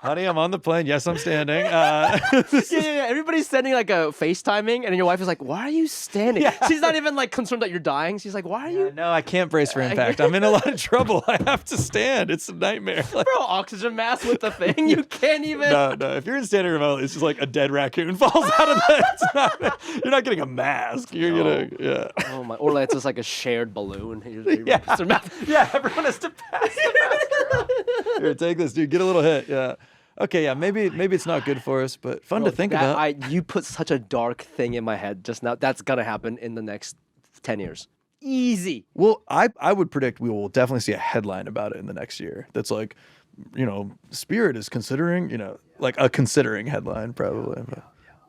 Honey, I'm on the plane. Yes, I'm standing. Yeah. Everybody's sending like a FaceTiming, and your wife is like, "Why are you standing?" Yeah. She's not even like concerned that you're dying. She's like, "Why are you?" No, I can't brace for impact. I'm in a lot of trouble. I have to stand. It's a nightmare. Bro, oxygen mask with the thing. You can't even. No. If you're in standing room only, it's just like a dead raccoon falls out of that. You're not getting a mask. You're gonna. Oh my! Or like it's just like a shared balloon. Yeah, everyone has to pass the mask around. Here, take this, dude. Get a little hit. Yeah. Okay, yeah, maybe it's not good for us, but fun to think about. You put such a dark thing in my head just now. That's gonna happen in the next 10 years. Easy. Well, I would predict we will definitely see a headline about it in the next year. That's like, Spirit is considering, like a considering headline probably. Yeah.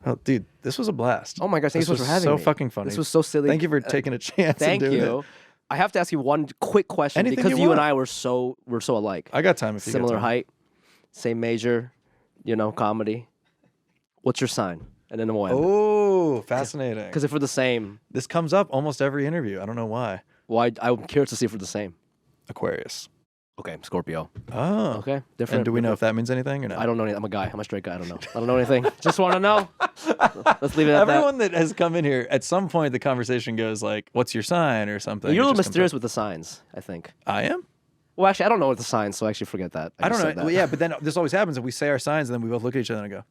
Oh, dude, this was a blast. Oh my gosh, thank you so much for having me. So fucking funny. This was so silly. Thank you for taking a chance. Thank and doing you. It. I have to ask you one quick question. Anything because you and I we're so alike. I got time if you got Similar time. height. Same major, comedy. What's your sign? And then we'll end. Oh, fascinating. Because if we're the same. This comes up almost every interview. I don't know why. Well, I'm curious to see if we're the same. Aquarius. Okay, Scorpio. Oh. Okay, different. And do we know if that means anything or not? I don't know anything. I'm a guy. I'm a straight guy. I don't know. I don't know anything. Just want to know. Let's leave it at Everyone that has come in here, at some point the conversation goes like, what's your sign or something. You're a little mysterious with the signs, I think. I am? Well, actually, I don't know what the signs, so I actually forget that. I don't know. Well, yeah, but then this always happens if we say our signs and then we both look at each other and go,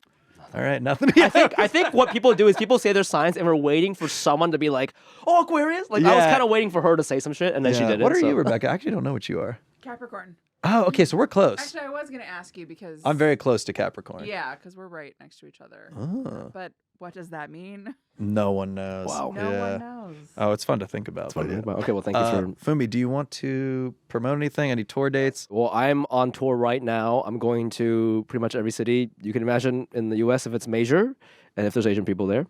all right, nothing. I think what people do is people say their signs and we're waiting for someone to be like, oh, Aquarius. Like I was kind of waiting for her to say some shit and then she didn't. What are you, Rebecca? I actually don't know what you are. Capricorn. Oh, okay, so we're close. Actually, I was going to ask you because... I'm very close to Capricorn. Yeah, because we're right next to each other. Oh. But what does that mean? No one knows. Wow. No one knows. Oh, it's fun to think about. Okay, well, thank you for... Fumi, do you want to promote anything? Any tour dates? Well, I'm on tour right now. I'm going to pretty much every city you can imagine in the U.S. if it's major and if there's Asian people there.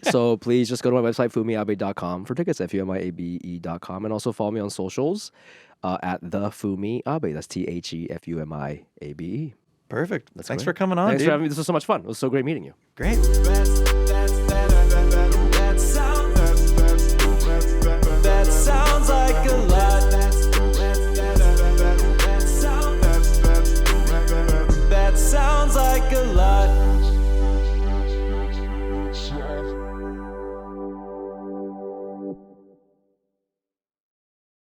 So please just go to my website, fumiabe.com for tickets, fumiabe.com. And also follow me on socials at the Fumi Abe. That's TheFumiAbe. Perfect. Thanks great. for coming on, Thanks dude. for having me. This was so much fun. It was so great meeting you. Great.